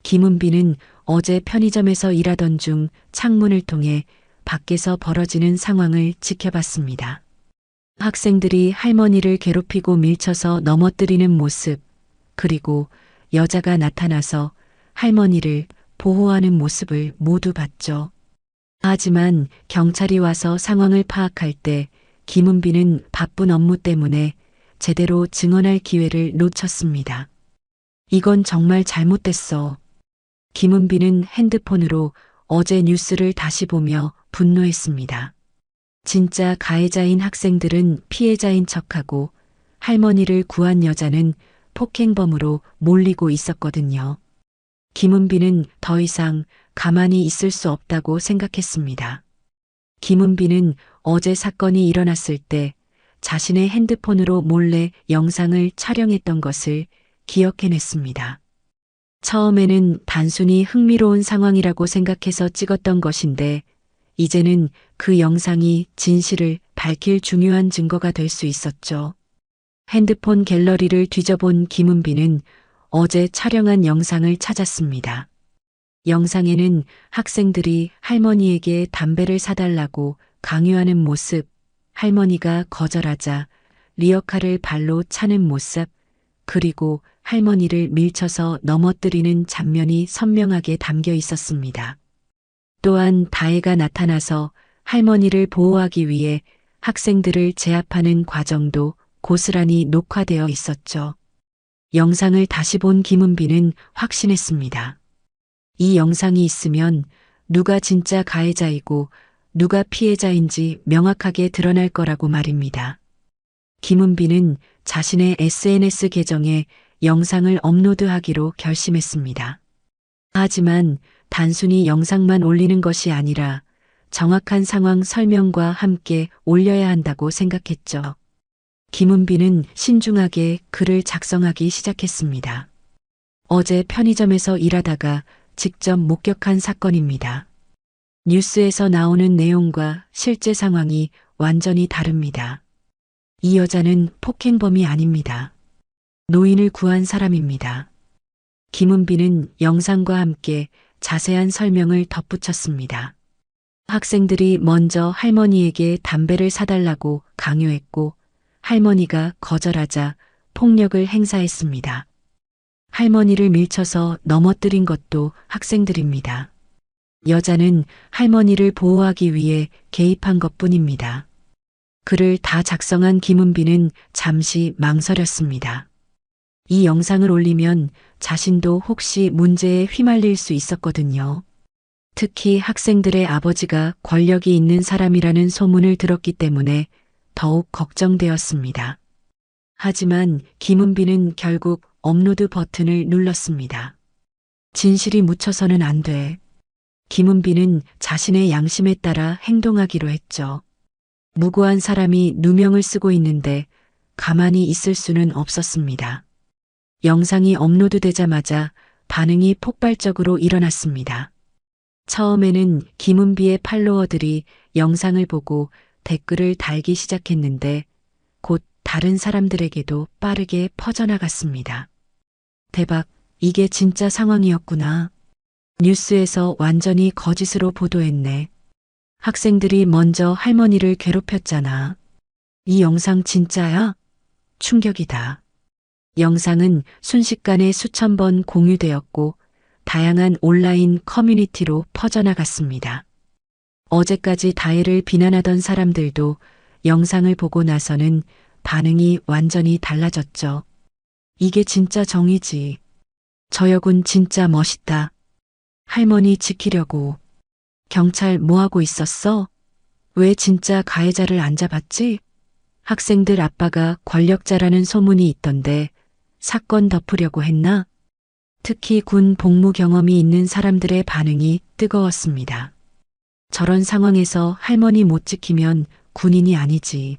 김은비는 어제 편의점에서 일하던 중 창문을 통해 밖에서 벌어지는 상황을 지켜봤습니다. 학생들이 할머니를 괴롭히고 밀쳐서 넘어뜨리는 모습, 그리고 여자가 나타나서 할머니를 보호하는 모습을 모두 봤죠. 하지만 경찰이 와서 상황을 파악할 때 김은비는 바쁜 업무 때문에 제대로 증언할 기회를 놓쳤습니다. 이건 정말 잘못됐어. 김은비는 핸드폰으로 어제 뉴스를 다시 보며 분노했습니다. 진짜 가해자인 학생들은 피해자인 척하고 할머니를 구한 여자는 폭행범으로 몰리고 있었거든요. 김은비는 더 이상 가만히 있을 수 없다고 생각했습니다. 김은비는 어제 사건이 일어났을 때 자신의 핸드폰으로 몰래 영상을 촬영했던 것을 기억해냈습니다. 처음에는 단순히 흥미로운 상황이라고 생각해서 찍었던 것인데 이제는 그 영상이 진실을 밝힐 중요한 증거가 될 수 있었죠. 핸드폰 갤러리를 뒤져본 김은비는 어제 촬영한 영상을 찾았습니다. 영상에는 학생들이 할머니에게 담배를 사달라고 강요하는 모습, 할머니가 거절하자 리어카를 발로 차는 모습, 그리고 할머니를 밀쳐서 넘어뜨리는 장면이 선명하게 담겨 있었습니다. 또한 다혜가 나타나서 할머니를 보호하기 위해 학생들을 제압하는 과정도 고스란히 녹화되어 있었죠. 영상을 다시 본 김은비는 확신했습니다. 이 영상이 있으면 누가 진짜 가해자이고 누가 피해자인지 명확하게 드러날 거라고 말입니다. 김은비는 자신의 SNS 계정에 영상을 업로드하기로 결심했습니다. 하지만 단순히 영상만 올리는 것이 아니라 정확한 상황 설명과 함께 올려야 한다고 생각했죠. 김은비는 신중하게 글을 작성하기 시작했습니다. 어제 편의점에서 일하다가 직접 목격한 사건입니다. 뉴스에서 나오는 내용과 실제 상황이 완전히 다릅니다. 이 여자는 폭행범이 아닙니다. 노인을 구한 사람입니다. 김은비는 영상과 함께 자세한 설명을 덧붙였습니다. 학생들이 먼저 할머니에게 담배를 사달라고 강요했고 할머니가 거절하자 폭력을 행사했습니다. 할머니를 밀쳐서 넘어뜨린 것도 학생들입니다. 여자는 할머니를 보호하기 위해 개입한 것뿐입니다. 글을 다 작성한 김은비는 잠시 망설였습니다. 이 영상을 올리면 자신도 혹시 문제에 휘말릴 수 있었거든요. 특히 학생들의 아버지가 권력이 있는 사람이라는 소문을 들었기 때문에 더욱 걱정되었습니다. 하지만 김은비는 결국 업로드 버튼을 눌렀습니다. 진실이 묻혀서는 안 돼. 김은비는 자신의 양심에 따라 행동하기로 했죠. 무고한 사람이 누명을 쓰고 있는데 가만히 있을 수는 없었습니다. 영상이 업로드되자마자 반응이 폭발적으로 일어났습니다. 처음에는 김은비의 팔로워들이 영상을 보고 댓글을 달기 시작했는데 곧 다른 사람들에게도 빠르게 퍼져나갔습니다. 대박, 이게 진짜 상황이었구나. 뉴스에서 완전히 거짓으로 보도했네. 학생들이 먼저 할머니를 괴롭혔잖아. 이 영상 진짜야? 충격이다. 영상은 순식간에 수천 번 공유되었고 다양한 온라인 커뮤니티로 퍼져나갔습니다. 어제까지 다혜를 비난하던 사람들도 영상을 보고 나서는 반응이 완전히 달라졌죠. 이게 진짜 정의지. 저 여군 진짜 멋있다. 할머니 지키려고. 경찰 뭐하고 있었어? 왜 진짜 가해자를 안 잡았지? 학생들 아빠가 권력자라는 소문이 있던데 사건 덮으려고 했나? 특히 군 복무 경험이 있는 사람들의 반응이 뜨거웠습니다. 저런 상황에서 할머니 못 지키면 군인이 아니지.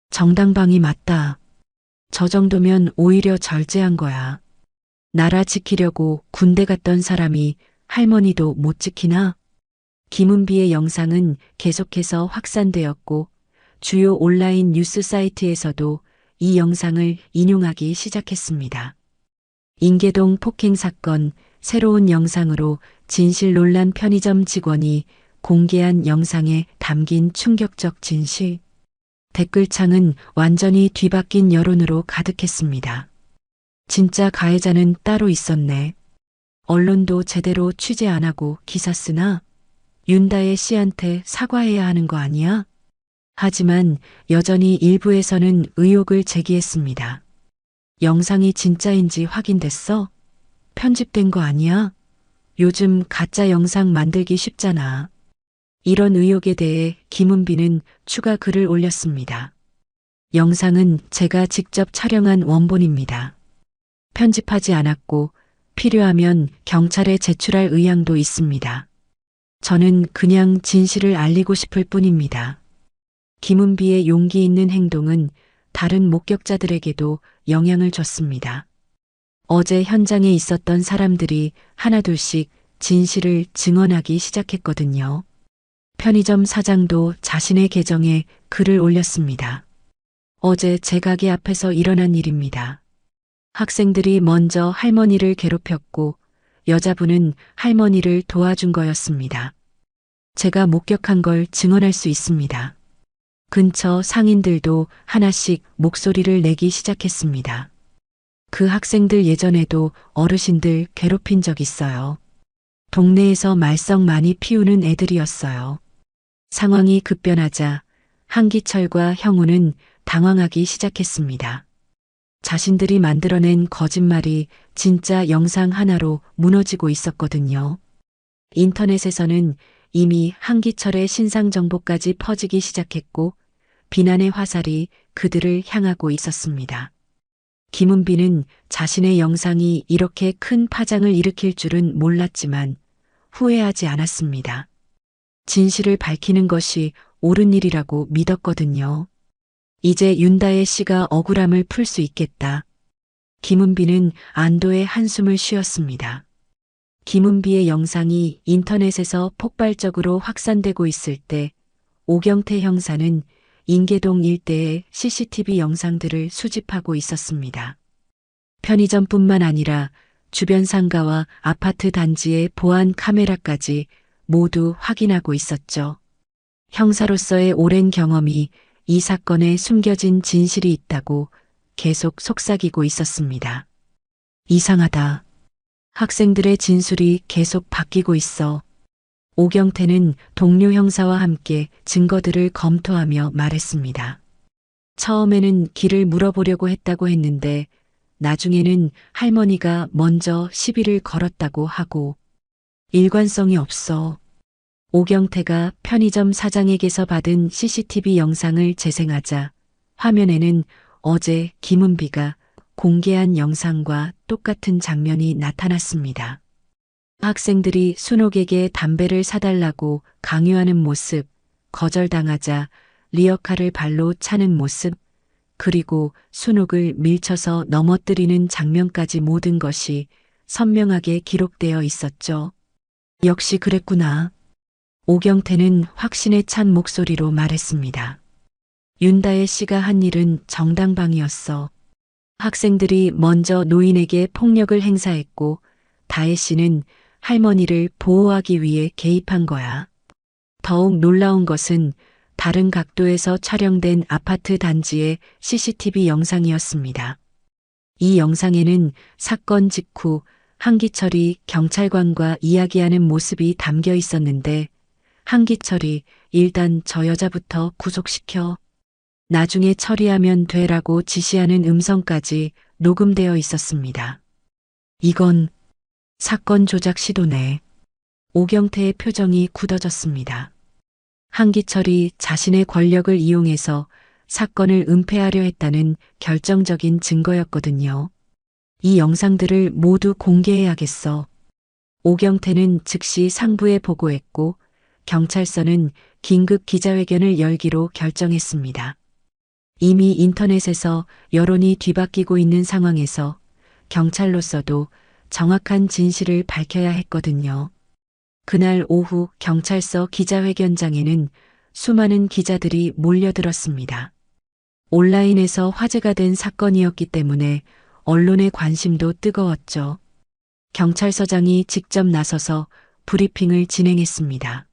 정당방위 맞다. 저 정도면 오히려 절제한 거야. 나라 지키려고 군대 갔던 사람이 할머니도 못 지키나? 김은비의 영상은 계속해서 확산되었고 주요 온라인 뉴스 사이트에서도 이 영상을 인용하기 시작했습니다. 인계동 폭행 사건 새로운 영상으로 진실 논란 편의점 직원이 공개한 영상에 담긴 충격적 진실. 댓글창은 완전히 뒤바뀐 여론으로 가득했습니다. 진짜 가해자는 따로 있었네. 언론도 제대로 취재 안 하고 기사 쓰나? 윤다혜 씨한테 사과해야 하는 거 아니야? 하지만 여전히 일부에서는 의혹을 제기했습니다. 영상이 진짜인지 확인됐어? 편집된 거 아니야? 요즘 가짜 영상 만들기 쉽잖아. 이런 의혹에 대해 김은비는 추가 글을 올렸습니다. 영상은 제가 직접 촬영한 원본입니다. 편집하지 않았고 필요하면 경찰에 제출할 의향도 있습니다. 저는 그냥 진실을 알리고 싶을 뿐입니다. 김은비의 용기 있는 행동은 다른 목격자들에게도 영향을 줬습니다. 어제 현장에 있었던 사람들이 하나둘씩 진실을 증언하기 시작했거든요. 편의점 사장도 자신의 계정에 글을 올렸습니다. 어제 제 가게 앞에서 일어난 일입니다. 학생들이 먼저 할머니를 괴롭혔고 여자분은 할머니를 도와준 거였습니다. 제가 목격한 걸 증언할 수 있습니다. 근처 상인들도 하나씩 목소리를 내기 시작했습니다. 그 학생들 예전에도 어르신들 괴롭힌 적 있어요. 동네에서 말썽 많이 피우는 애들이었어요. 상황이 급변하자 한기철과 형우는 당황하기 시작했습니다. 자신들이 만들어낸 거짓말이 진짜 영상 하나로 무너지고 있었거든요. 인터넷에서는 이미 한기철의 신상 정보까지 퍼지기 시작했고 비난의 화살이 그들을 향하고 있었습니다. 김은비는 자신의 영상이 이렇게 큰 파장을 일으킬 줄은 몰랐지만 후회하지 않았습니다. 진실을 밝히는 것이 옳은 일이라고 믿었거든요. 이제 윤다혜 씨가 억울함을 풀 수 있겠다. 김은비는 안도의 한숨을 쉬었습니다. 김은비의 영상이 인터넷에서 폭발적으로 확산되고 있을 때 오경태 형사는 인계동 일대의 CCTV 영상들을 수집하고 있었습니다. 편의점뿐만 아니라 주변 상가와 아파트 단지의 보안 카메라까지 모두 확인하고 있었죠. 형사로서의 오랜 경험이 이 사건에 숨겨진 진실이 있다고 계속 속삭이고 있었습니다. 이상하다. 학생들의 진술이 계속 바뀌고 있어. 오경태는 동료 형사와 함께 증거들을 검토하며 말했습니다. 처음에는 길을 물어보려고 했다고 했는데 나중에는 할머니가 먼저 시비를 걸었다고 하고 일관성이 없어. 오경태가 편의점 사장에게서 받은 CCTV 영상을 재생하자 화면에는 어제 김은비가 공개한 영상과 똑같은 장면이 나타났습니다. 학생들이 순옥에게 담배를 사달라고 강요하는 모습, 거절당하자 리어카를 발로 차는 모습, 그리고 순옥을 밀쳐서 넘어뜨리는 장면까지 모든 것이 선명하게 기록되어 있었죠. 역시 그랬구나. 오경태는 확신에 찬 목소리로 말했습니다. 윤다혜 씨가 한 일은 정당방위였어. 학생들이 먼저 노인에게 폭력을 행사했고 다혜 씨는 할머니를 보호하기 위해 개입한 거야. 더욱 놀라운 것은 다른 각도에서 촬영된 아파트 단지의 CCTV 영상이었습니다. 이 영상에는 사건 직후 한기철이 경찰관과 이야기하는 모습이 담겨 있었는데 한기철이 일단 저 여자부터 구속시켜 나중에 처리하면 되라고 지시하는 음성까지 녹음되어 있었습니다. 이건 사건 조작 시도네. 오경태의 표정이 굳어졌습니다. 한기철이 자신의 권력을 이용해서 사건을 은폐하려 했다는 결정적인 증거였거든요. 이 영상들을 모두 공개해야겠어. 오경태는 즉시 상부에 보고했고 경찰서는 긴급 기자회견을 열기로 결정했습니다. 이미 인터넷에서 여론이 뒤바뀌고 있는 상황에서 경찰로서도 정확한 진실을 밝혀야 했거든요. 그날 오후 경찰서 기자회견장에는 수많은 기자들이 몰려들었습니다. 온라인에서 화제가 된 사건이었기 때문에 언론의 관심도 뜨거웠죠. 경찰서장이 직접 나서서 브리핑을 진행했습니다.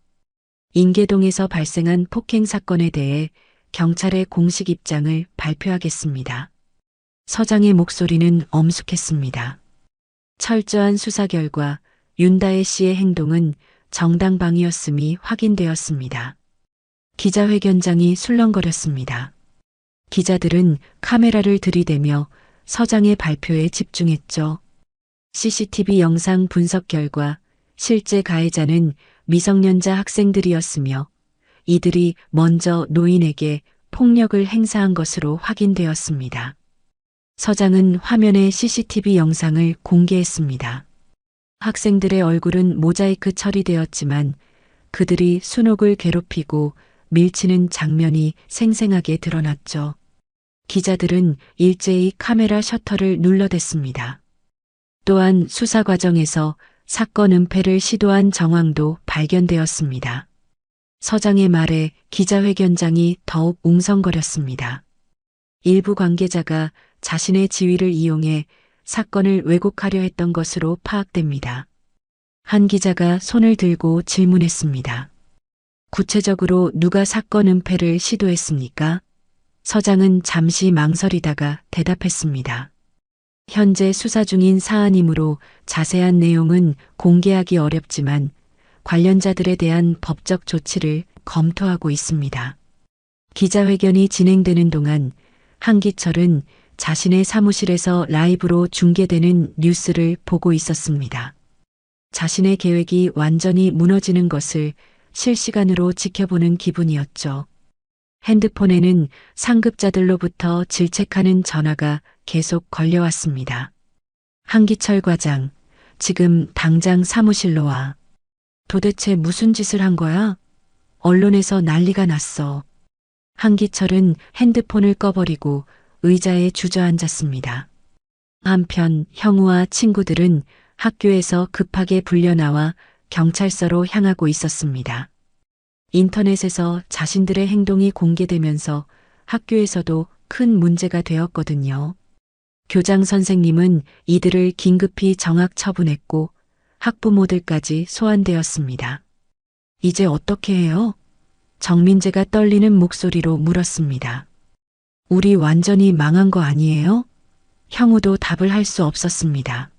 인계동에서 발생한 폭행 사건에 대해 경찰의 공식 입장을 발표하겠습니다. 서장의 목소리는 엄숙했습니다. 철저한 수사 결과 윤다혜 씨의 행동은 정당방위였음이 확인되었습니다. 기자회견장이 술렁거렸습니다. 기자들은 카메라를 들이대며 서장의 발표에 집중했죠. CCTV 영상 분석 결과 실제 가해자는 미성년자 학생들이었으며 이들이 먼저 노인에게 폭력을 행사한 것으로 확인되었습니다. 서장은 화면에 CCTV 영상을 공개했습니다. 학생들의 얼굴은 모자이크 처리되었지만 그들이 순옥을 괴롭히고 밀치는 장면이 생생하게 드러났죠. 기자들은 일제히 카메라 셔터를 눌러댔습니다. 또한 수사 과정에서 사건 은폐를 시도한 정황도 발견되었습니다. 서장의 말에 기자회견장이 더욱 웅성거렸습니다. 일부 관계자가 자신의 지위를 이용해 사건을 왜곡하려 했던 것으로 파악됩니다. 한 기자가 손을 들고 질문했습니다. 구체적으로 누가 사건 은폐를 시도했습니까? 서장은 잠시 망설이다가 대답했습니다. 현재 수사 중인 사안이므로 자세한 내용은 공개하기 어렵지만 관련자들에 대한 법적 조치를 검토하고 있습니다. 기자회견이 진행되는 동안 한기철은 자신의 사무실에서 라이브로 중계되는 뉴스를 보고 있었습니다. 자신의 계획이 완전히 무너지는 것을 실시간으로 지켜보는 기분이었죠. 핸드폰에는 상급자들로부터 질책하는 전화가 계속 걸려왔습니다. 한기철 과장, 지금 당장 사무실로 와. 도대체 무슨 짓을 한 거야? 언론에서 난리가 났어. 한기철은 핸드폰을 꺼버리고 의자에 주저앉았습니다. 한편 형우와 친구들은 학교에서 급하게 불려나와 경찰서로 향하고 있었습니다. 인터넷에서 자신들의 행동이 공개되면서 학교에서도 큰 문제가 되었거든요. 교장 선생님은 이들을 긴급히 정학 처분했고 학부모들까지 소환되었습니다. 이제 어떻게 해요? 정민재가 떨리는 목소리로 물었습니다. 우리 완전히 망한 거 아니에요? 형우도 답을 할 수 없었습니다.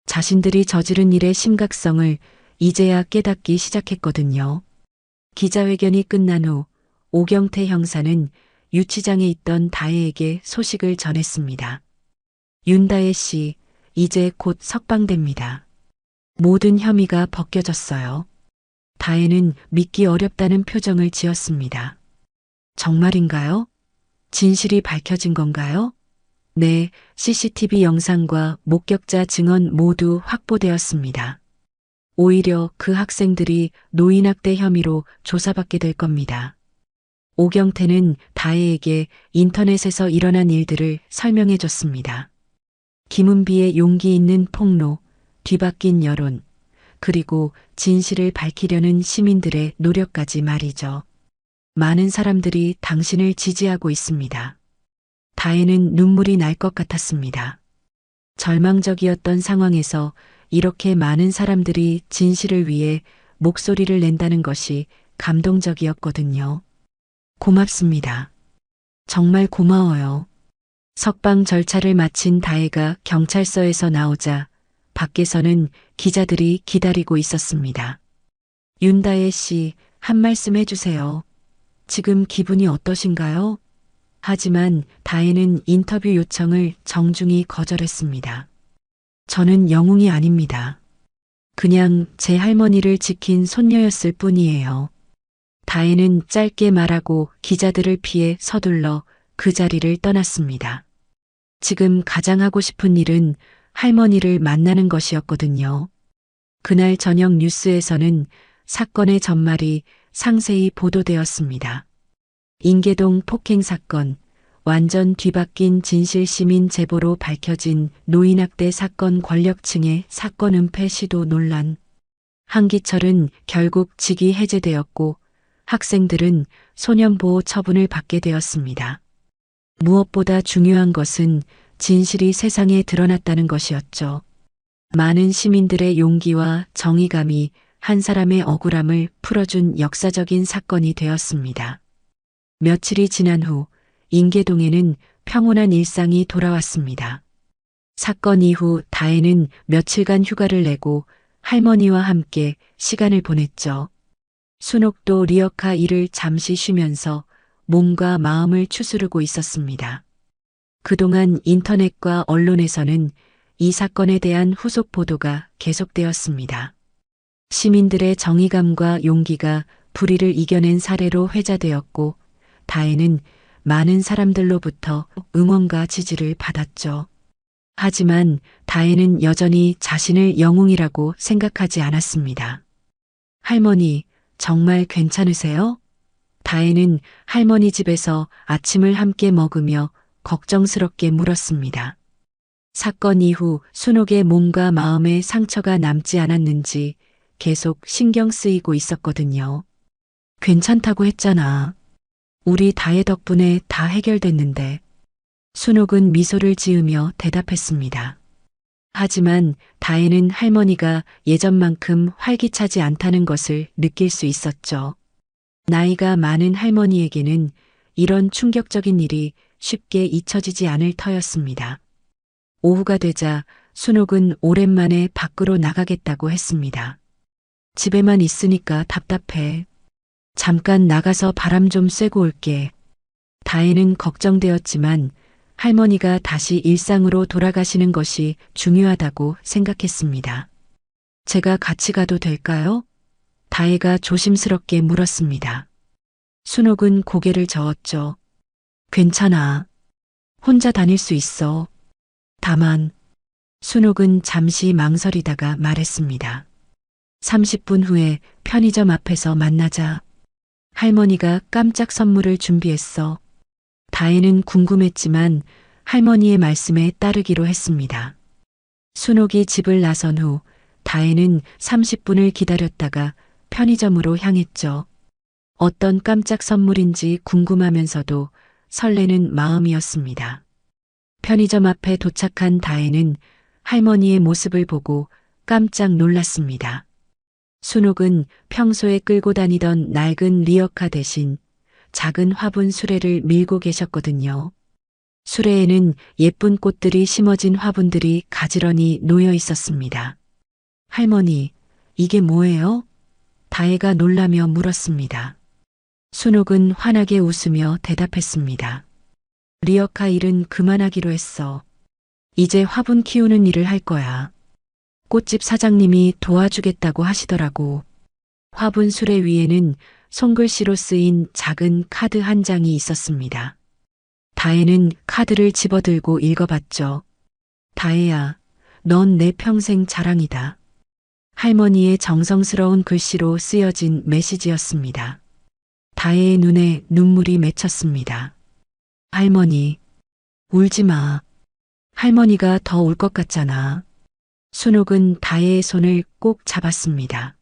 자신들이 저지른 일의 심각성을 이제야 깨닫기 시작했거든요. 기자회견이 끝난 후 오경태 형사는 유치장에 있던 다혜에게 소식을 전했습니다. 윤다혜 씨, 이제 곧 석방됩니다. 모든 혐의가 벗겨졌어요. 다혜는 믿기 어렵다는 표정을 지었습니다. 정말인가요? 진실이 밝혀진 건가요? 네, CCTV 영상과 목격자 증언 모두 확보되었습니다. 오히려 그 학생들이 노인학대 혐의로 조사받게 될 겁니다. 오경태는 다혜에게 인터넷에서 일어난 일들을 설명해 줬습니다. 김은비의 용기 있는 폭로, 뒤바뀐 여론, 그리고 진실을 밝히려는 시민들의 노력까지 말이죠. 많은 사람들이 당신을 지지하고 있습니다. 다혜는 눈물이 날 것 같았습니다. 절망적이었던 상황에서 이렇게 많은 사람들이 진실을 위해 목소리를 낸다는 것이 감동적이었거든요. 고맙습니다. 정말 고마워요. 석방 절차를 마친 다혜가 경찰서에서 나오자 밖에서는 기자들이 기다리고 있었습니다. 윤다혜 씨, 한 말씀 해주세요. 지금 기분이 어떠신가요? 하지만 다혜는 인터뷰 요청을 정중히 거절했습니다. 저는 영웅이 아닙니다. 그냥 제 할머니를 지킨 손녀였을 뿐이에요. 다혜는 짧게 말하고 기자들을 피해 서둘러 그 자리를 떠났습니다. 지금 가장 하고 싶은 일은 할머니를 만나는 것이었거든요. 그날 저녁 뉴스에서는 사건의 전말이 상세히 보도되었습니다. 인계동 폭행 사건, 완전 뒤바뀐 진실 시민 제보로 밝혀진 노인학대 사건 권력층의 사건 은폐 시도 논란. 한기철은 결국 직위 해제되었고 학생들은 소년보호 처분을 받게 되었습니다. 무엇보다 중요한 것은 진실이 세상에 드러났다는 것이었죠. 많은 시민들의 용기와 정의감이 한 사람의 억울함을 풀어준 역사적인 사건이 되었습니다. 며칠이 지난 후 인계동에는 평온한 일상이 돌아왔습니다. 사건 이후 다혜는 며칠간 휴가를 내고 할머니와 함께 시간을 보냈죠. 순옥도 리어카 일을 잠시 쉬면서 몸과 마음을 추스르고 있었습니다. 그동안 인터넷과 언론에서는 이 사건에 대한 후속 보도가 계속되었습니다. 시민들의 정의감과 용기가 불의를 이겨낸 사례로 회자되었고 다혜는 많은 사람들로부터 응원과 지지를 받았죠. 하지만 다혜는 여전히 자신을 영웅이라고 생각하지 않았습니다. 할머니, 정말 괜찮으세요? 다혜는 할머니 집에서 아침을 함께 먹으며 걱정스럽게 물었습니다. 사건 이후 순옥의 몸과 마음에 상처가 남지 않았는지 계속 신경 쓰이고 있었거든요. 괜찮다고 했잖아. 우리 다혜 덕분에 다 해결됐는데. 순옥은 미소를 지으며 대답했습니다. 하지만 다혜는 할머니가 예전만큼 활기차지 않다는 것을 느낄 수 있었죠. 나이가 많은 할머니에게는 이런 충격적인 일이 쉽게 잊혀지지 않을 터였습니다. 오후가 되자 순옥은 오랜만에 밖으로 나가겠다고 했습니다. 집에만 있으니까 답답해. 잠깐 나가서 바람 좀 쐬고 올게. 다혜는 걱정되었지만 할머니가 다시 일상으로 돌아가시는 것이 중요하다고 생각했습니다. 제가 같이 가도 될까요? 다혜가 조심스럽게 물었습니다. 순옥은 고개를 저었죠. 괜찮아. 혼자 다닐 수 있어. 다만, 순옥은 잠시 망설이다가 말했습니다. 30분 후에 편의점 앞에서 만나자. 할머니가 깜짝 선물을 준비했어. 다혜는 궁금했지만 할머니의 말씀에 따르기로 했습니다. 순옥이 집을 나선 후 다혜는 30분을 기다렸다가 편의점으로 향했죠. 어떤 깜짝 선물인지 궁금하면서도 설레는 마음이었습니다. 편의점 앞에 도착한 다혜는 할머니의 모습을 보고 깜짝 놀랐습니다. 순옥은 평소에 끌고 다니던 낡은 리어카 대신 작은 화분 수레를 밀고 계셨거든요. 수레에는 예쁜 꽃들이 심어진 화분들이 가지런히 놓여 있었습니다. 할머니, 이게 뭐예요? 다혜가 놀라며 물었습니다. 순옥은 환하게 웃으며 대답했습니다. 리어카 일은 그만하기로 했어. 이제 화분 키우는 일을 할 거야. 꽃집 사장님이 도와주겠다고 하시더라고. 화분 수레 위에는 손글씨로 쓰인 작은 카드 한 장이 있었습니다. 다혜는 카드를 집어들고 읽어봤죠. 다혜야, 넌 내 평생 자랑이다. 할머니의 정성스러운 글씨로 쓰여진 메시지였습니다. 다혜의 눈에 눈물이 맺혔습니다. 할머니, 울지 마. 할머니가 더 울 것 같잖아. 순옥은 다혜의 손을 꼭 잡았습니다.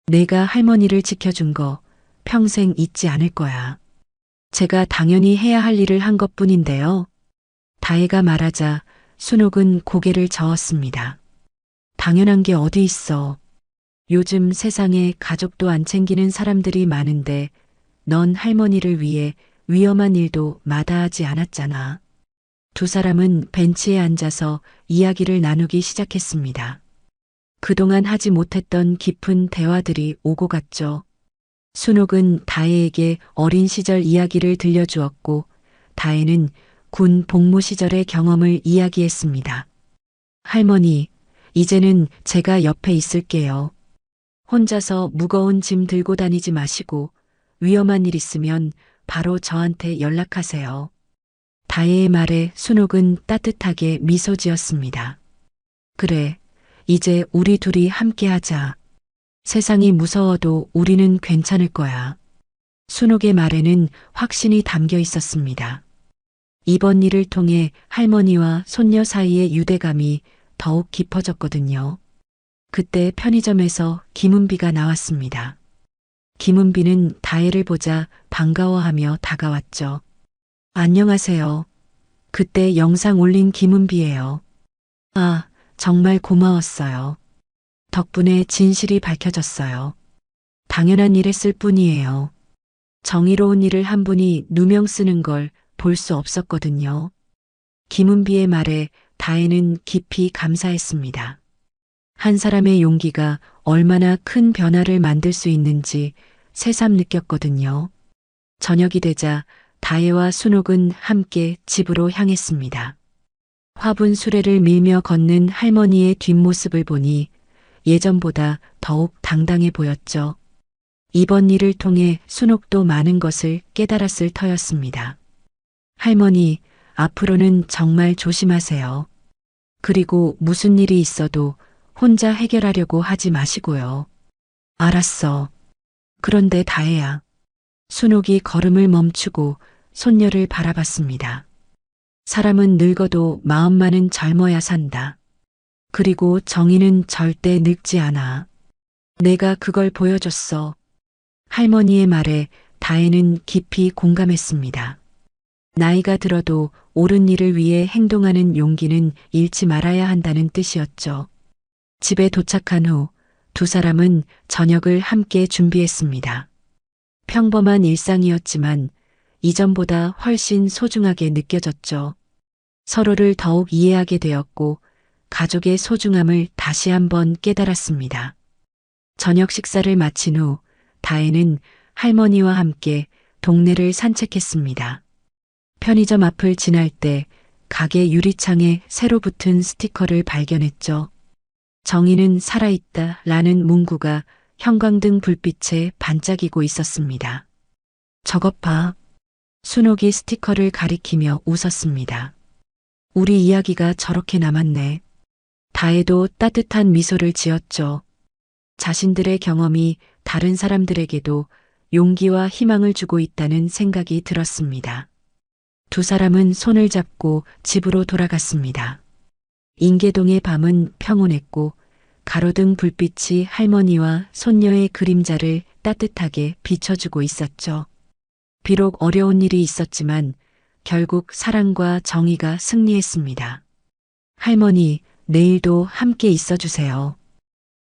내가 할머니를 지켜준 거 평생 잊지 않을 거야. 제가 당연히 해야 할 일을 한 것뿐인데요. 다혜가 말하자 순옥은 고개를 저었습니다. 당연한 게 어디 있어. 요즘 세상에 가족도 안 챙기는 사람들이 많은데 넌 할머니를 위해 위험한 일도 마다하지 않았잖아. 두 사람은 벤치에 앉아서 이야기를 나누기 시작했습니다. 그동안 하지 못했던 깊은 대화들이 오고 갔죠. 순옥은 다혜에게 어린 시절 이야기를 들려주었고 다혜는 군 복무 시절의 경험을 이야기했습니다. 할머니, 이제는 제가 옆에 있을게요. 혼자서 무거운 짐 들고 다니지 마시고 위험한 일 있으면 바로 저한테 연락하세요. 다혜의 말에 순옥은 따뜻하게 미소 지었습니다. 그래, 이제 우리 둘이 함께 하자. 세상이 무서워도 우리는 괜찮을 거야. 순옥의 말에는 확신이 담겨 있었습니다. 이번 일을 통해 할머니와 손녀 사이의 유대감이 더욱 깊어졌거든요. 그때 편의점에서 김은비가 나왔습니다. 김은비는 다혜를 보자 반가워하며 다가왔죠. 안녕하세요. 그때 영상 올린 김은비예요. 아, 정말 고마웠어요. 덕분에 진실이 밝혀졌어요. 당연한 일 했을 뿐이에요. 정의로운 일을 한 분이 누명 쓰는 걸 볼 수 없었거든요. 김은비의 말에 다혜는 깊이 감사했습니다. 한 사람의 용기가 얼마나 큰 변화를 만들 수 있는지 새삼 느꼈거든요. 저녁이 되자 다혜와 순옥은 함께 집으로 향했습니다. 화분 수레를 밀며 걷는 할머니의 뒷모습을 보니 예전보다 더욱 당당해 보였죠. 이번 일을 통해 순옥도 많은 것을 깨달았을 터였습니다. 할머니, 앞으로는 정말 조심하세요. 그리고 무슨 일이 있어도 혼자 해결하려고 하지 마시고요. 알았어. 그런데 다혜야. 순옥이 걸음을 멈추고 손녀를 바라봤습니다. 사람은 늙어도 마음만은 젊어야 산다. 그리고 정의는 절대 늙지 않아. 내가 그걸 보여줬어. 할머니의 말에 다혜는 깊이 공감했습니다. 나이가 들어도 옳은 일을 위해 행동하는 용기는 잃지 말아야 한다는 뜻이었죠. 집에 도착한 후 두 사람은 저녁을 함께 준비했습니다. 평범한 일상이었지만 이전보다 훨씬 소중하게 느껴졌죠. 서로를 더욱 이해하게 되었고 가족의 소중함을 다시 한번 깨달았습니다. 저녁 식사를 마친 후 다혜는 할머니와 함께 동네를 산책했습니다. 편의점 앞을 지날 때 가게 유리창에 새로 붙은 스티커를 발견했죠. 정의는 살아있다 라는 문구가 형광등 불빛에 반짝이고 있었습니다. 저것 봐. 순옥이 스티커를 가리키며 웃었습니다. 우리 이야기가 저렇게 남았네. 다혜도 따뜻한 미소를 지었죠. 자신들의 경험이 다른 사람들에게도 용기와 희망을 주고 있다는 생각이 들었습니다. 두 사람은 손을 잡고 집으로 돌아갔습니다. 인계동의 밤은 평온했고 가로등 불빛이 할머니와 손녀의 그림자를 따뜻하게 비춰주고 있었죠. 비록 어려운 일이 있었지만 결국 사랑과 정의가 승리했습니다. 할머니, 내일도 함께 있어주세요.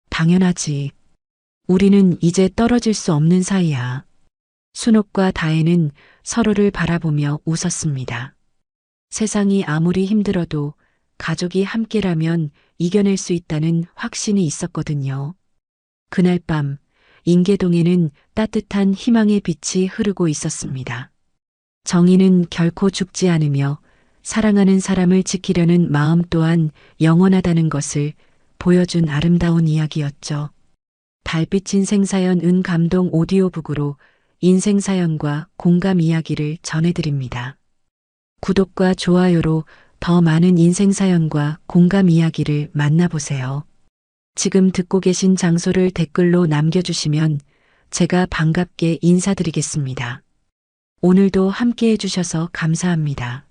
당연하지. 우리는 이제 떨어질 수 없는 사이야. 순옥과 다혜는 서로를 바라보며 웃었습니다. 세상이 아무리 힘들어도 가족이 함께라면 이겨낼 수 있다는 확신이 있었거든요. 그날 밤 인계동에는 따뜻한 희망의 빛이 흐르고 있었습니다. 정의는 결코 죽지 않으며 사랑하는 사람을 지키려는 마음 또한 영원하다는 것을 보여준 아름다운 이야기였죠. 달빛 인생사연 은감동 오디오북으로 인생사연과 공감 이야기를 전해드립니다. 구독과 좋아요로 더 많은 인생사연과 공감 이야기를 만나보세요. 지금 듣고 계신 장소를 댓글로 남겨주시면 제가 반갑게 인사드리겠습니다. 오늘도 함께 해주셔서 감사합니다.